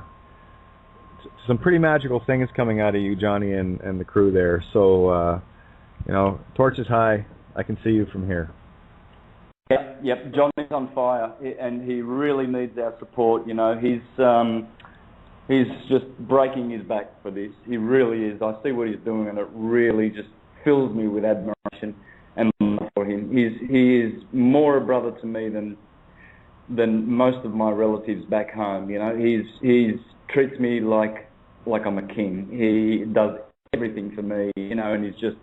some pretty magical things coming out of you, Johnny, and the crew there. So, torch is high. I can see you from here. Yep. Johnny's on fire, and he really needs our support. You know, he's just breaking his back for this. He really is. I see what he's doing, and it really just fills me with admiration and love for him. He is more a brother to me than most of my relatives back home. You know, he's treats me like I'm a king. He does everything for me. You know, and he's just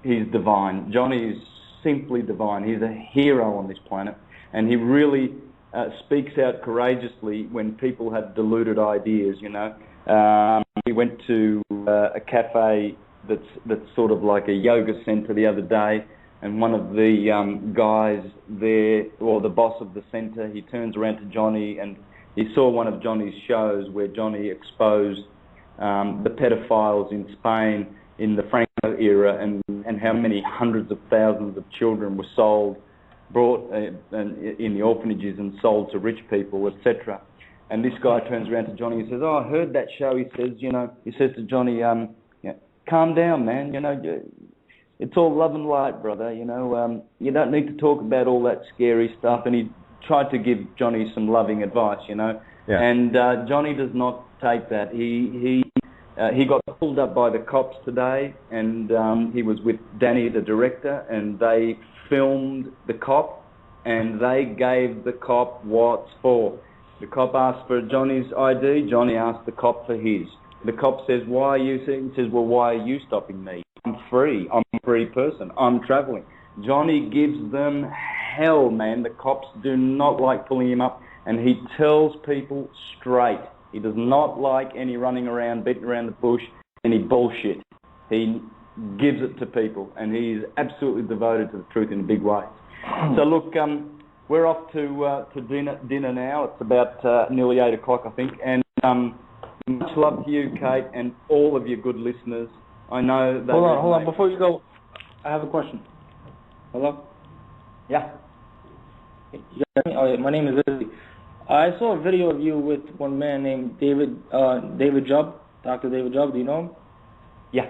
he's divine. Johnny is simply divine. He's a hero on this planet, and he really speaks out courageously when people have deluded ideas. You know, he went to a cafe that's sort of like a yoga centre the other day, and one of the guys there, or the boss of the centre, he turns around to Johnny, and he saw one of Johnny's shows where Johnny exposed the pedophiles in Spain in the Franco era, and how many hundreds of thousands of children were brought in the orphanages and sold to rich people, etc. And this guy turns around to Johnny and says, "Oh, I heard that show." He says to Johnny, "Calm down, man. You know, it's all love and light, brother. You know, you don't need to talk about all that scary stuff." And he tried to give Johnny some loving advice, you know. Yeah. And Johnny does not take that. He got pulled up by the cops today, and he was with Danny, the director, and they filmed the cop, and they gave the cop what's for. The cop asked for Johnny's ID. Johnny asked the cop for his. The cop says, "Why are you?" He says, "Well, why are you stopping me? I'm free. I'm a free person. I'm travelling." Johnny gives them hell, man. The cops do not like pulling him up, and he tells people straight. He does not like any running around, beating around the bush, any bullshit. He gives it to people, and he is absolutely devoted to the truth in a big way. So look, we're off to dinner now. It's about nearly 8 o'clock, I think, and much love to you, Kate, and all of your good listeners. I know that... Hold on. Before you go, I have a question. Hello? Yeah. You got me? Oh, yeah. My name is Izzy. I saw a video of you with one man named David Jubb, Dr. David Jubb. Do you know him? Yeah.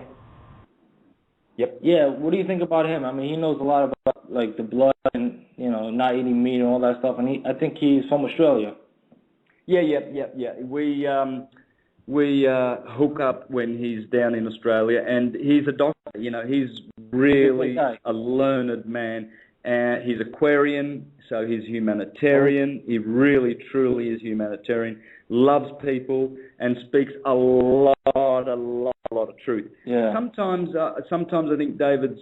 Yep. Yeah. What do you think about him? I mean, he knows a lot about like the blood and, you know, not eating meat and all that stuff. And I think he's from Australia. Yeah. We hook up when he's down in Australia, and he's a doctor. You know, he's really a learned man. He's Aquarian, so he's humanitarian. He really, truly is humanitarian. Loves people and speaks a lot of truth. Yeah. Sometimes I think David's,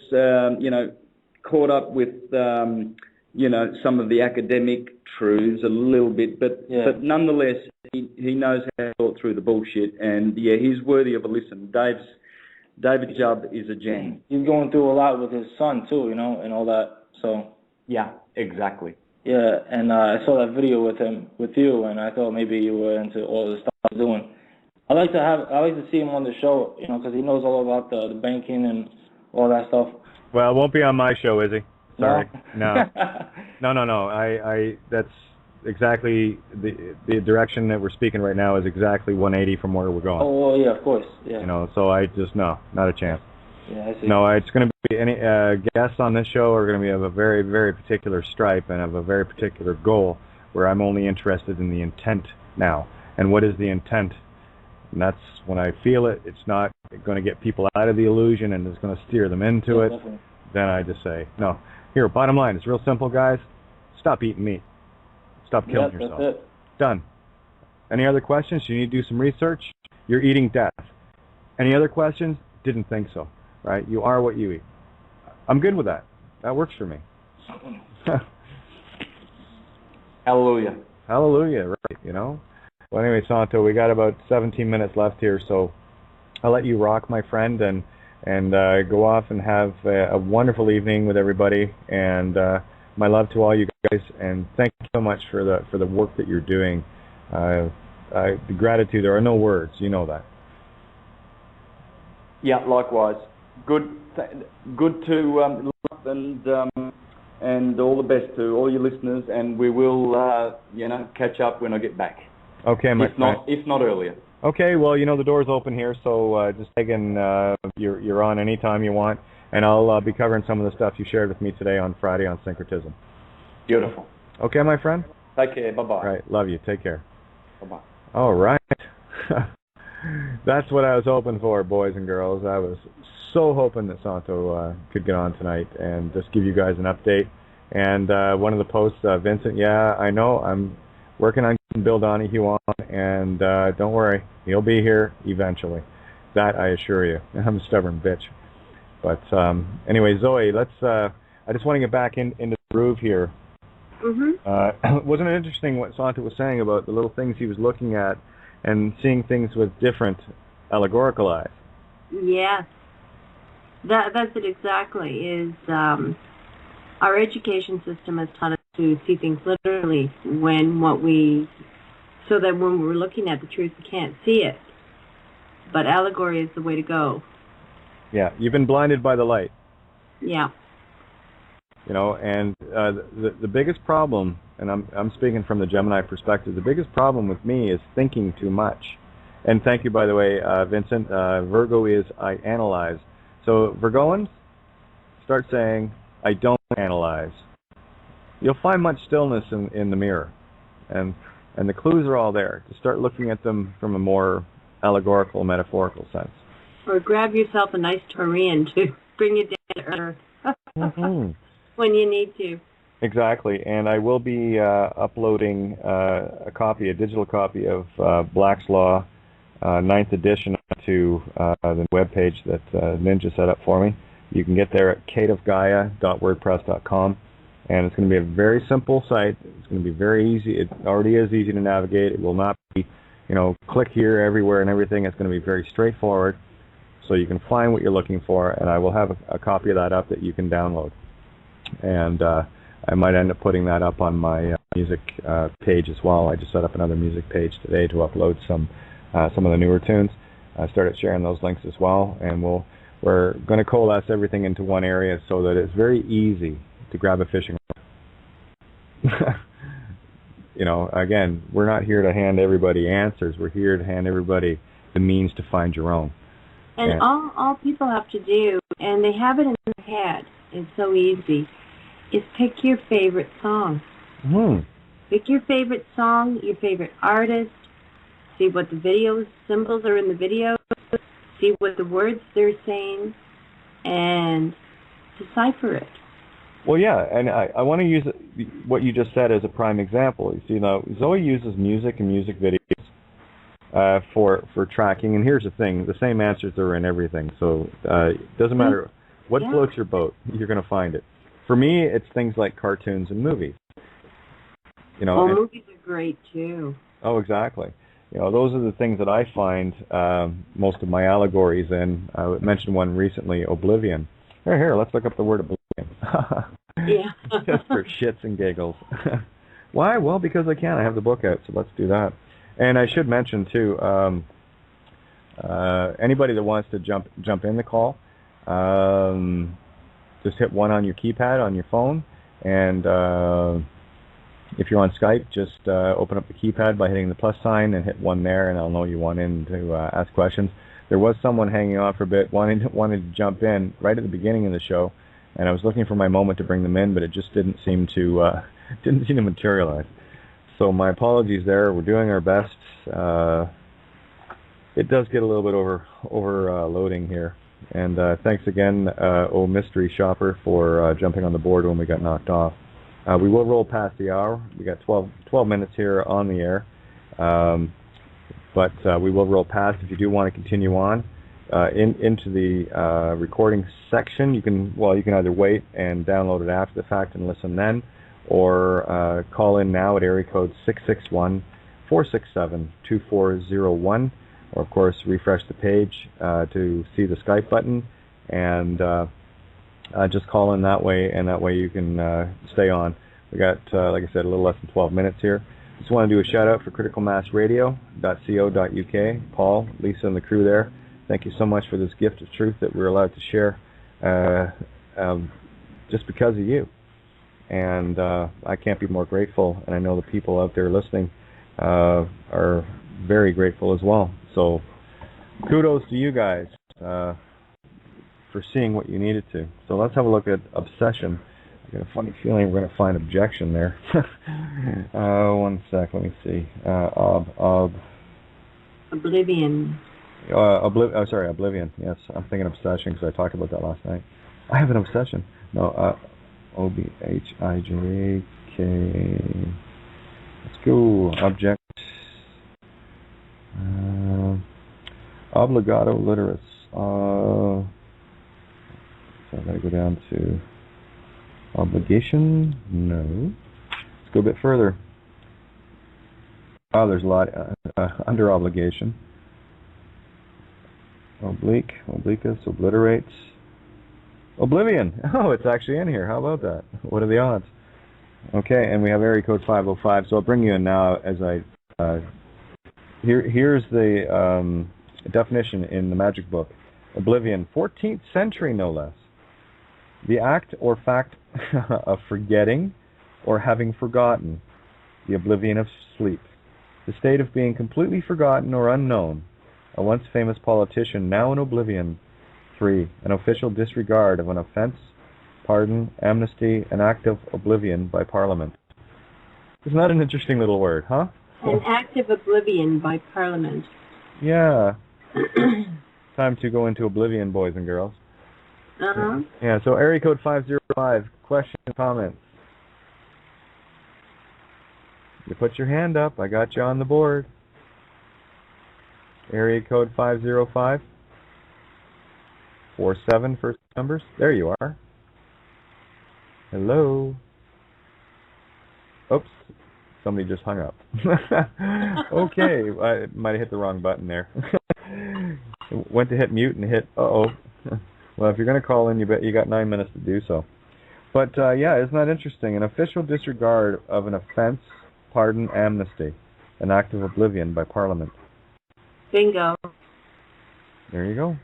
caught up with, some of the academic truths a little bit, but nonetheless, he knows how to sort through the bullshit, and he's worthy of a listen. David Jubb is a gem. He's going through a lot with his son too, and all that. So yeah, exactly. Yeah, and I saw that video with you, and I thought maybe you were into all the stuff he's doing. I like to see him on the show, because he knows all about the banking and all that stuff. Well, it won't be on my show, is he? Sorry. No. No. I that's exactly the direction that we're speaking right now is exactly 180 from where we're going. Oh, well, yeah, of course. Yeah. So I just not a chance. Yeah, I see. No, it's going to be any guests on this show are going to be of a very, very particular stripe and of a very particular goal, where I'm only interested in the intent now. And what is the intent? And that's when I feel it's not going to get people out of the illusion and it's going to steer them into it. Definitely. Then I just say, no. Here, bottom line, it's real simple, guys. Stop eating meat. Stop killing yourself. That's it. Done. Any other questions? You need to do some research. You're eating death. Any other questions? Didn't think so. Right? You are what you eat. I'm good with that. That works for me. Hallelujah. Hallelujah, right, Well, anyway, Santo, we got about 17 minutes left here, so I'll let you rock, my friend, and go off and have a wonderful evening with everybody, and my love to all you guys, and thank you so much for the work that you're doing. The gratitude, there are no words, you know that. Yeah, likewise. Good to and all the best to all your listeners, and we will catch up when I get back. Okay, my friend. If not earlier. Okay, well, the door's open here, so just again, you're on anytime you want, And I'll be covering some of the stuff you shared with me today on Friday on syncretism. Beautiful. Okay, my friend? Take care. Bye-bye. All right, love you. Take care. Bye-bye. All right. That's what I was hoping for, boys and girls. I was so hoping that Santo could get on tonight and just give you guys an update. And one of the posts, Vincent, yeah, I know, I'm working on getting Bill Donahue on, and don't worry, he'll be here eventually. That I assure you. I'm a stubborn bitch. But anyway, Zoe, let's. I just want to get back into the groove here. Wasn't it interesting what Santo was saying about the little things he was looking at and seeing things with different allegorical eyes? Yeah, that's it exactly. Is our education system has taught us to see things literally so that when we're looking at the truth, we can't see it. But allegory is the way to go. Yeah, you've been blinded by the light. Yeah. You know, and the biggest problem, and I'm speaking from the Gemini perspective, the biggest problem with me is thinking too much. And thank you, by the way, Vincent. Virgo is I analyze. So Virgoans, start saying, I don't analyze. You'll find much stillness in the mirror. And the clues are all there. To start looking at them from a more allegorical, metaphorical sense. Or grab yourself a nice Taurian to bring you down to earth when you need to. Exactly, and I will be uploading a digital copy of Black's Law, 9th edition, to the webpage that Ninja set up for me. You can get there at kateofgaia.wordpress.com, and it's going to be a very simple site. It's going to be very easy. It already is easy to navigate. It will not be, click here, everywhere, and everything. It's going to be very straightforward, so you can find what you're looking for, and I will have a copy of that up that you can download. And I might end up putting that up on my music page as well. I just set up another music page today to upload some of the newer tunes. I started sharing those links as well, and we're going to coalesce everything into one area so that it's very easy to grab a fishing rod. Again, we're not here to hand everybody answers. We're here to hand everybody the means to find your own. And all people have to do, and they have it in their head, it's so easy, is pick your favorite song. Pick your favorite song, your favorite artist, see what the video symbols are in the video, see what the words they're saying, and decipher it. Well, yeah, and I want to use what you just said as a prime example. You see, Zoe uses music and music videos for tracking, and here's the thing, the same answers are in everything, so it doesn't matter what floats your boat, you're going to find it. For me, it's things like cartoons and movies. Movies are great too. Oh, exactly. Those are the things that I find most of my allegories in. I mentioned one recently, Oblivion. Here, let's look up the word Oblivion. Yeah. Just for shits and giggles. Why? Well, because I can. I have the book out, so let's do that. And I should mention too, anybody that wants to jump in the call, just hit 1 on your keypad on your phone, and if you're on Skype, just open up the keypad by hitting the plus sign and hit 1 there, and I'll know you want in to ask questions. There was someone hanging on for a bit, wanted to jump in right at the beginning of the show, and I was looking for my moment to bring them in, but it just didn't seem to materialize. So my apologies there. We're doing our best. It does get a little bit overloading here. And thanks again, Mystery Shopper, for jumping on the board when we got knocked off. We will roll past the hour. We got 12 minutes here on the air. But we will roll past. If you do want to continue on into the recording section, you can either wait and download it after the fact and listen then, or call in now at area code 661-467-2401. Or, of course, refresh the page to see the Skype button, and just call in that way, and that way you can stay on. We got, like I said, a little less than 12 minutes here. Just want to do a shout-out for criticalmassradio.co.uk. Paul, Lisa, and the crew there, thank you so much for this gift of truth that we're allowed to share just because of you. And I can't be more grateful, and I know the people out there listening are very grateful as well. So kudos to you guys for for seeing what you needed to. So let's have a look at obsession. I got a funny feeling we're going to find objection there. One sec, let me see. Oblivion. Oblivion. Yes, I'm thinking obsession because I talked about that last night. I have an obsession. No, O-B-H-I-J-K. Let's go. Object. Obligato literis. So I gotta go down to obligation. No. Let's go a bit further. Oh, there's a lot under obligation. Oblique, obliquus, obliterates. Oblivion. Oh, it's actually in here. How about that? What are the odds? Okay, and we have area code 505. So I'll bring you in now as I. Here's the definition in the Magic Book. Oblivion, 14th century no less. The act or fact of forgetting or having forgotten. The oblivion of sleep. The state of being completely forgotten or unknown. A once famous politician, now in oblivion. 3. An official disregard of an offense, pardon, amnesty, an act of oblivion by Parliament. Isn't that an interesting little word, huh? An act of oblivion by Parliament. Yeah. Time to go into oblivion, boys and girls. Uh-huh. Yeah, so area code 505, questions, comments. You put your hand up, I got you on the board. Area code 505. 47 first numbers. There you are. Hello. Oops. Somebody just hung up. Okay. I might have hit the wrong button there. Went to hit mute and hit uh-oh. Well, if you're going to call in, you got 9 minutes to do so. But, yeah, isn't that interesting? An official disregard of an offense, pardon, amnesty. An act of oblivion by Parliament. Bingo. There you go.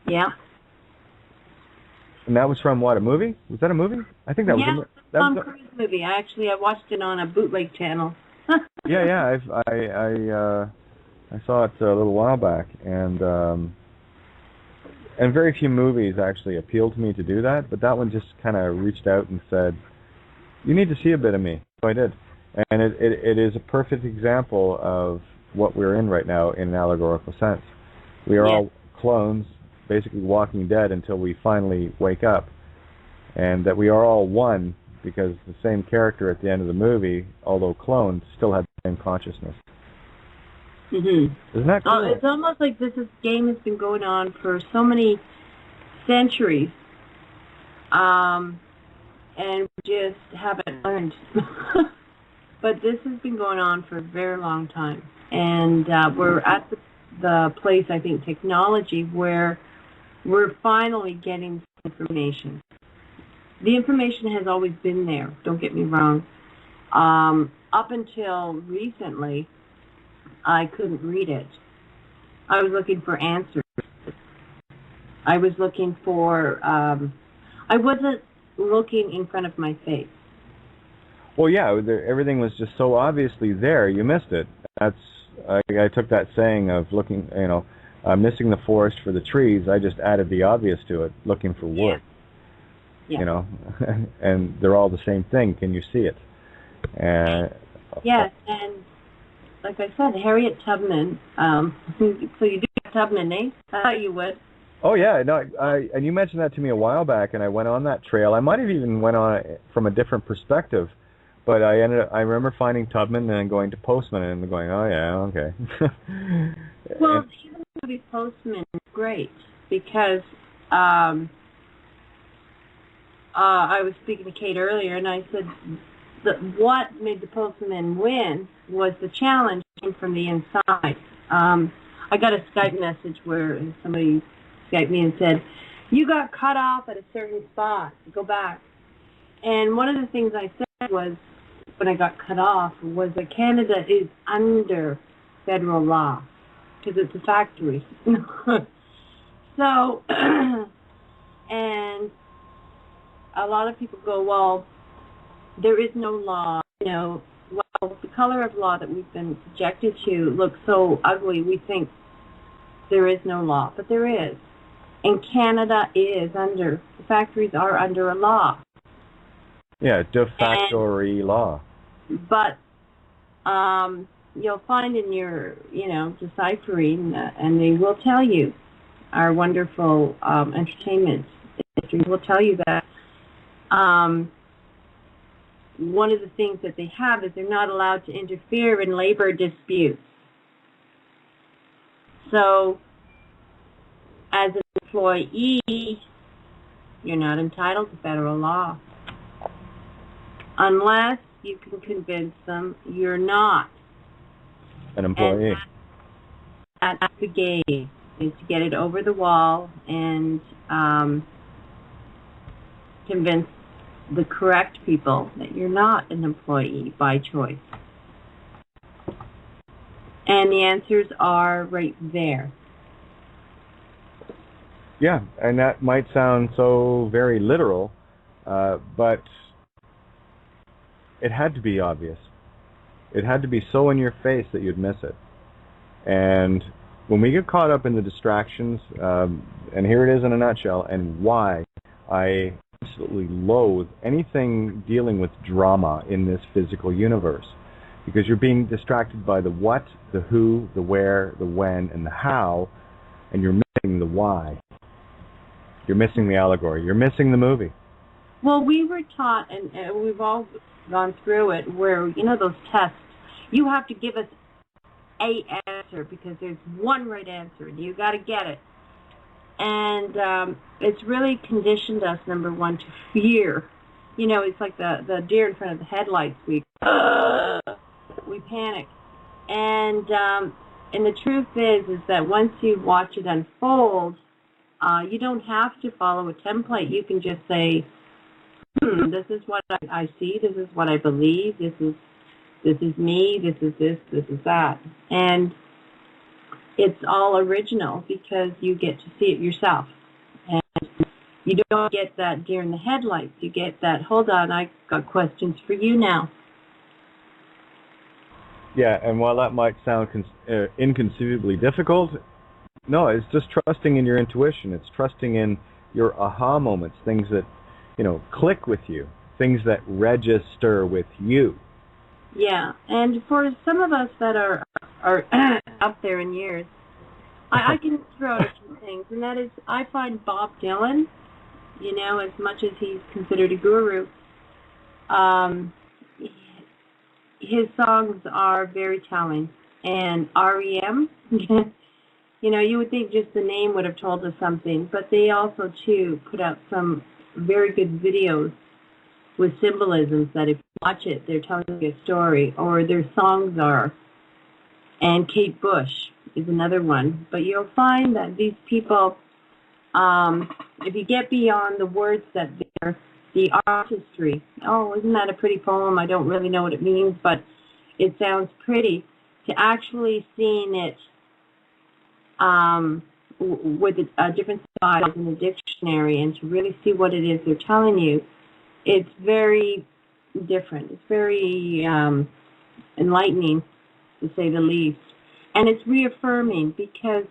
Yeah. And that was from what, a movie? Was that a movie? I think that was a Tom Cruise movie. I watched it on a bootleg channel. Yeah. I saw it a little while back, and very few movies actually appealed to me to do that. But that one just kind of reached out and said, "You need to see a bit of me." So I did, and it is a perfect example of what we're in right now in an allegorical sense. We are all clones, basically walking dead until we finally wake up, and that we are all one because the same character at the end of the movie, although cloned, still had the same consciousness. Mm-hmm. Isn't that cool? It's almost like this game has been going on for so many centuries, and we just haven't learned. But this has been going on for a very long time, and we're at the place, I think, technology, where we're finally getting information. The information has always been there, don't get me wrong. Up until recently, I couldn't read it. I was looking for answers. I was looking for, I wasn't looking in front of my face. Well, yeah, everything was just so obviously there, you missed it. I took that saying of looking, missing the forest for the trees. I just added the obvious to it, looking for wood. Yeah. And they're all the same thing. Can you see it? Yes, and like I said, Harriet Tubman. So you do have Tubman, eh? I thought you would. Oh yeah, no. And you mentioned that to me a while back, and I went on that trail. I might have even went on it from a different perspective. But I remember finding Tubman and then going to Postman and going, oh yeah, okay. Well, even the movie Postman is great because I was speaking to Kate earlier, and I said that what made the Postman win was the challenge came from the inside. I got a Skype message where somebody Skyped me and said, "You got cut off at a certain spot. Go back." And one of the things I said was, when I got cut off, was that Canada is under federal law because it's a factory. So, and a lot of people go, well, there is no law. Well, the color of law that we've been subjected to looks so ugly, we think there is no law, but there is. And Canada is under, the factories are under a law. Yeah, de facto law. But you'll find in your, deciphering, and they will tell you, our wonderful entertainment industry will tell you that one of the things that they have is they're not allowed to interfere in labor disputes. So, as an employee, you're not entitled to federal law. Unless you can convince them you're not an employee. And that's the game, is to get it over the wall and convince the correct people that you're not an employee by choice. And the answers are right there. Yeah, and that might sound so very literal, but it had to be obvious. It had to be so in your face that you'd miss it. And when we get caught up in the distractions, and here it is in a nutshell, and why I absolutely loathe anything dealing with drama in this physical universe. Because you're being distracted by the what, the who, the where, the when, and the how, and you're missing the why. You're missing the allegory. You're missing the movie. Well, we were taught, and we've all gone through it, where, those tests, you have to give us a answer because there's one right answer, and you got to get it. And it's really conditioned us, number one, to fear. It's like the deer in front of the headlights. We panic. And the truth is that once you watch it unfold, you don't have to follow a template. You can just say, this is what I see, this is what I believe, this is me, this is this is that. And it's all original because you get to see it yourself. And you don't get that deer in the headlights. You get that, hold on, I got questions for you now. Yeah, and while that might sound inconceivably difficult, no, it's just trusting in your intuition. It's trusting in your aha moments, things that, click with you, things that register with you. Yeah, and for some of us that are up there in years, I can throw out a few things, and that is, I find Bob Dylan, as much as he's considered a guru, his songs are very telling. And REM, you would think just the name would have told us something, but they also, too, put out some very good videos with symbolisms that if you watch it, they're telling you a story, or their songs are. And Kate Bush is another one. But you'll find that these people, if you get beyond the words that they're, the artistry, oh, isn't that a pretty poem? I don't really know what it means, but it sounds pretty. To actually seeing it with different styles in the dictionary and to really see what it is they're telling you, it's very different. It's very enlightening, to say the least. And it's reaffirming because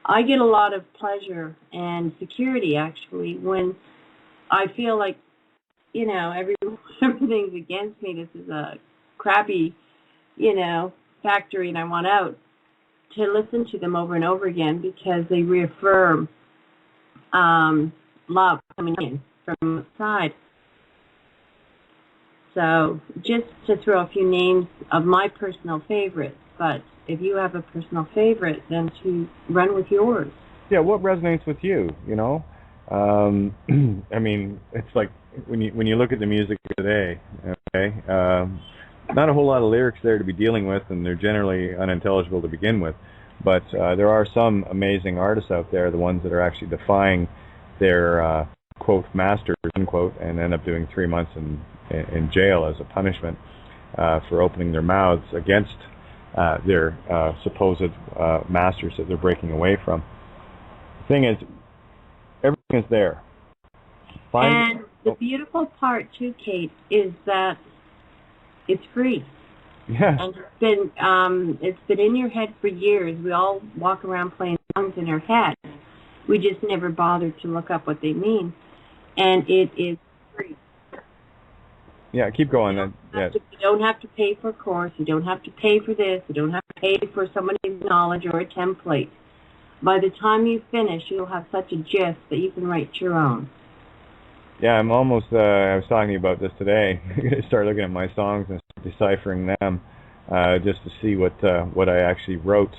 I get a lot of pleasure and security, actually, when I feel like, everything's against me. This is a crappy, factory and I want out, to listen to them over and over again because they reaffirm love coming in from outside. So just to throw a few names of my personal favorites, but if you have a personal favorite, then to run with yours. Yeah, what resonates with you, I mean, it's like when you look at the music today, okay, not a whole lot of lyrics there to be dealing with, and they're generally unintelligible to begin with. But there are some amazing artists out there, the ones that are actually defying their, quote, masters, unquote, and end up doing 3 months in jail as a punishment for opening their mouths against their supposed masters that they're breaking away from. The thing is, everything is there. And the beautiful part, too, Kate, is that it's free. Yeah. And it's been in your head for years. We all walk around playing songs in our head. We just never bothered to look up what they mean. And it is free. Yeah, keep going. You don't have to pay for a course. You don't have to pay for this. You don't have to pay for somebody's knowledge or a template. By the time you finish, you'll have such a gist that you can write your own. Yeah, I'm almost, I was talking to you about this today. I'm going to start looking at my songs and deciphering them just to see what I actually wrote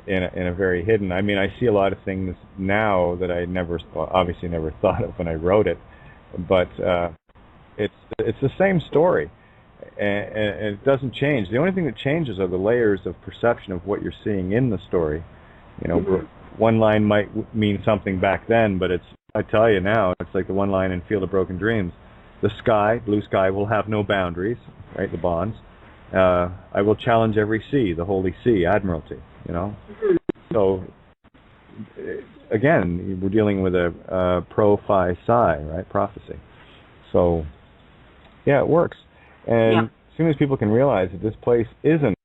in a very hidden. I mean, I see a lot of things now that I obviously never thought of when I wrote it, but it's the same story, and it doesn't change. The only thing that changes are the layers of perception of what you're seeing in the story. You know, one line might mean something back then, but I tell you now, it's like the one line in Field of Broken Dreams. The sky, blue sky, will have no boundaries, right, the bonds. I will challenge every sea, the holy sea, admiralty, you know. So, again, we're dealing with a pro-phi-psi, right, prophecy. So, yeah, it works. And as soon as people can realize that this place isn't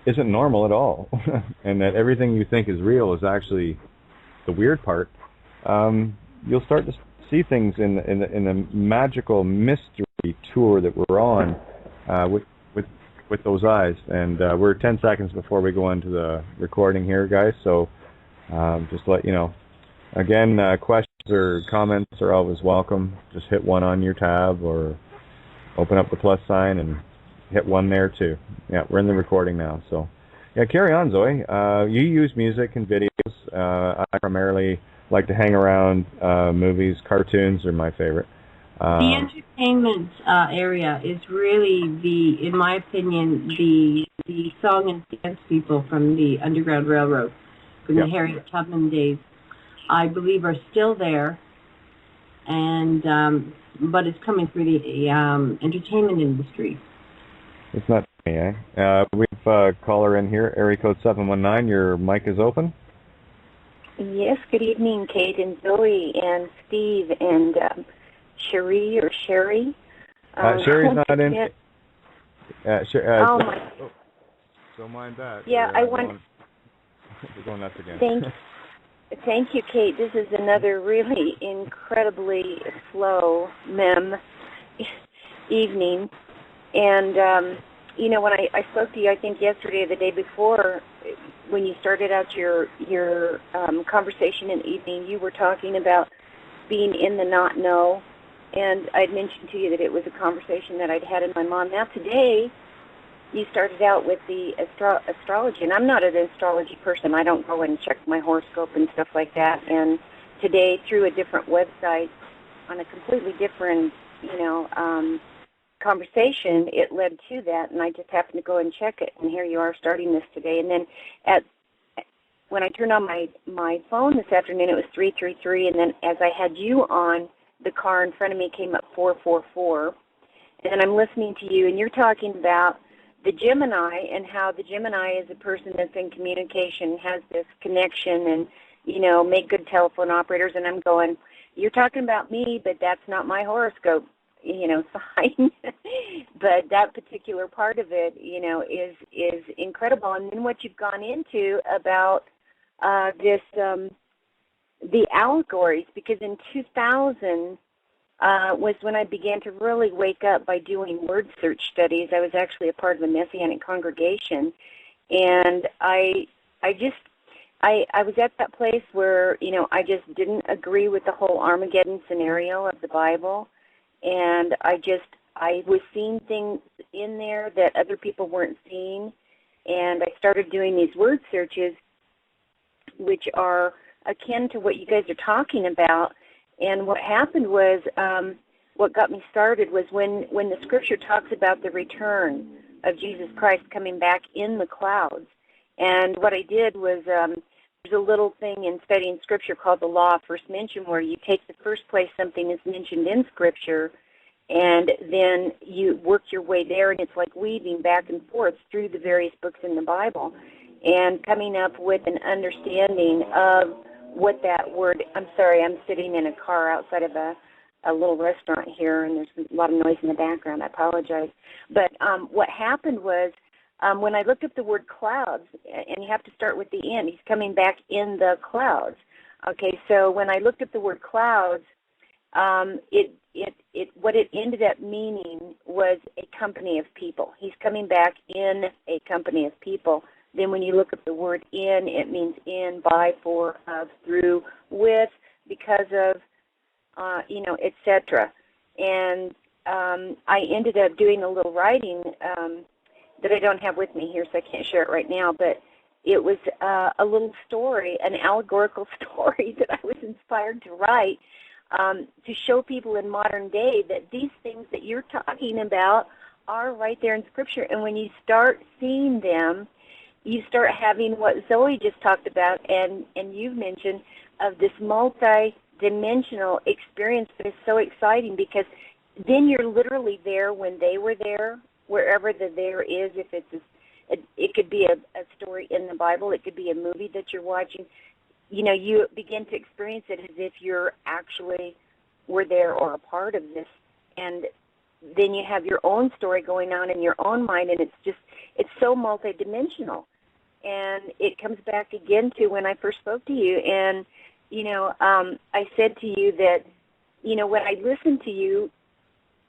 normal at all, and that everything you think is real is actually the weird part, you'll start to see things in the magical mystery tour that we're on with those eyes. And we're 10 seconds before we go into the recording here, guys. So just to let you know. Again, questions or comments are always welcome. Just hit one on your tab or open up the plus sign and hit one there too. Yeah, we're in the recording now. So yeah, carry on, Zoe. You use music and videos. I primarily like to hang around movies. Cartoons are my favorite. The entertainment area is really in my opinion, the song and dance people from the Underground Railroad, from the Harriet Tubman days, I believe are still there, and but it's coming through the entertainment industry. It's not me, eh? We've a caller in here, area code 719. Your mic is open. Yes, good evening, Kate and Zoe and Steve and Cherie or Sherry. Sherry's not in. Oh, my. Don't mind that. Yeah, I want. We're going nuts again. Thank you, Kate. This is another really incredibly slow mem evening. And, you know, when I spoke to you, I think yesterday or the day before, when you started out your conversation in the evening, you were talking about being in the not know. And I'd mentioned to you that it was a conversation that I'd had in my mom. Now today, you started out with the astrology, and I'm not an astrology person. I don't go and check my horoscope and stuff like that. And today, through a different website, on a completely different, conversation, it led to that, and I just happened to go and check it, and here you are starting this today. And then when I turned on my phone this afternoon, it was 333, and then as I had you on, the car in front of me came up 444, and then I'm listening to you, and you're talking about the Gemini and how the Gemini is a person that's in communication, has this connection, and, make good telephone operators, and I'm going, you're talking about me, but that's not my horoscope, sign. But that particular part of it, is incredible. And then what you've gone into about the allegories, because in 2000 was when I began to really wake up by doing word search studies. I was actually a part of the Messianic congregation, and I was at that place where, I just didn't agree with the whole Armageddon scenario of the Bible, and I was seeing things in there that other people weren't seeing, and I started doing these word searches, which are akin to what you guys are talking about. And what happened was, what got me started was when the Scripture talks about the return of Jesus Christ coming back in the clouds. And what I did was, there's a little thing in studying Scripture called the law of first mention, where you take the first place something is mentioned in Scripture, and then you work your way there, and it's like weaving back and forth through the various books in the Bible and coming up with an understanding of what that word, I'm sorry, I'm sitting in a car outside of a little restaurant here, and there's a lot of noise in the background. I apologize. But what happened was When I looked up the word clouds, and you have to start with the in, he's coming back in the clouds. Okay, so when I looked up the word clouds, what it ended up meaning was a company of people. He's coming back in a company of people. Then when you look up the word in, it means in, by, for, of, through, with, because of, etc. And I ended up doing a little writing that I don't have with me here, so I can't share it right now, but it was a little story, an allegorical story that I was inspired to write to show people in modern day that these things that you're talking about are right there in Scripture. And when you start seeing them, you start having what Zoe just talked about and you've mentioned of this multi-dimensional experience that is so exciting, because then you're literally there when they were there, wherever the there is. If it could be a story in the Bible, it could be a movie that you're watching. You begin to experience it as if you're actually were there or a part of this. And then you have your own story going on in your own mind, and it's so multidimensional. And it comes back again to when I first spoke to you, and, I said to you that, when I listen to you,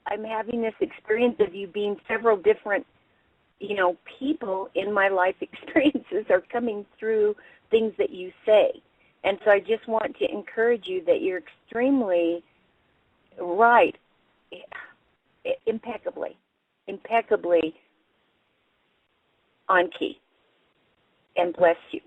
I'm having this experience of you being several different, people in my life experiences are coming through things that you say. And so I just want to encourage you that you're extremely right, impeccably on key. And bless you.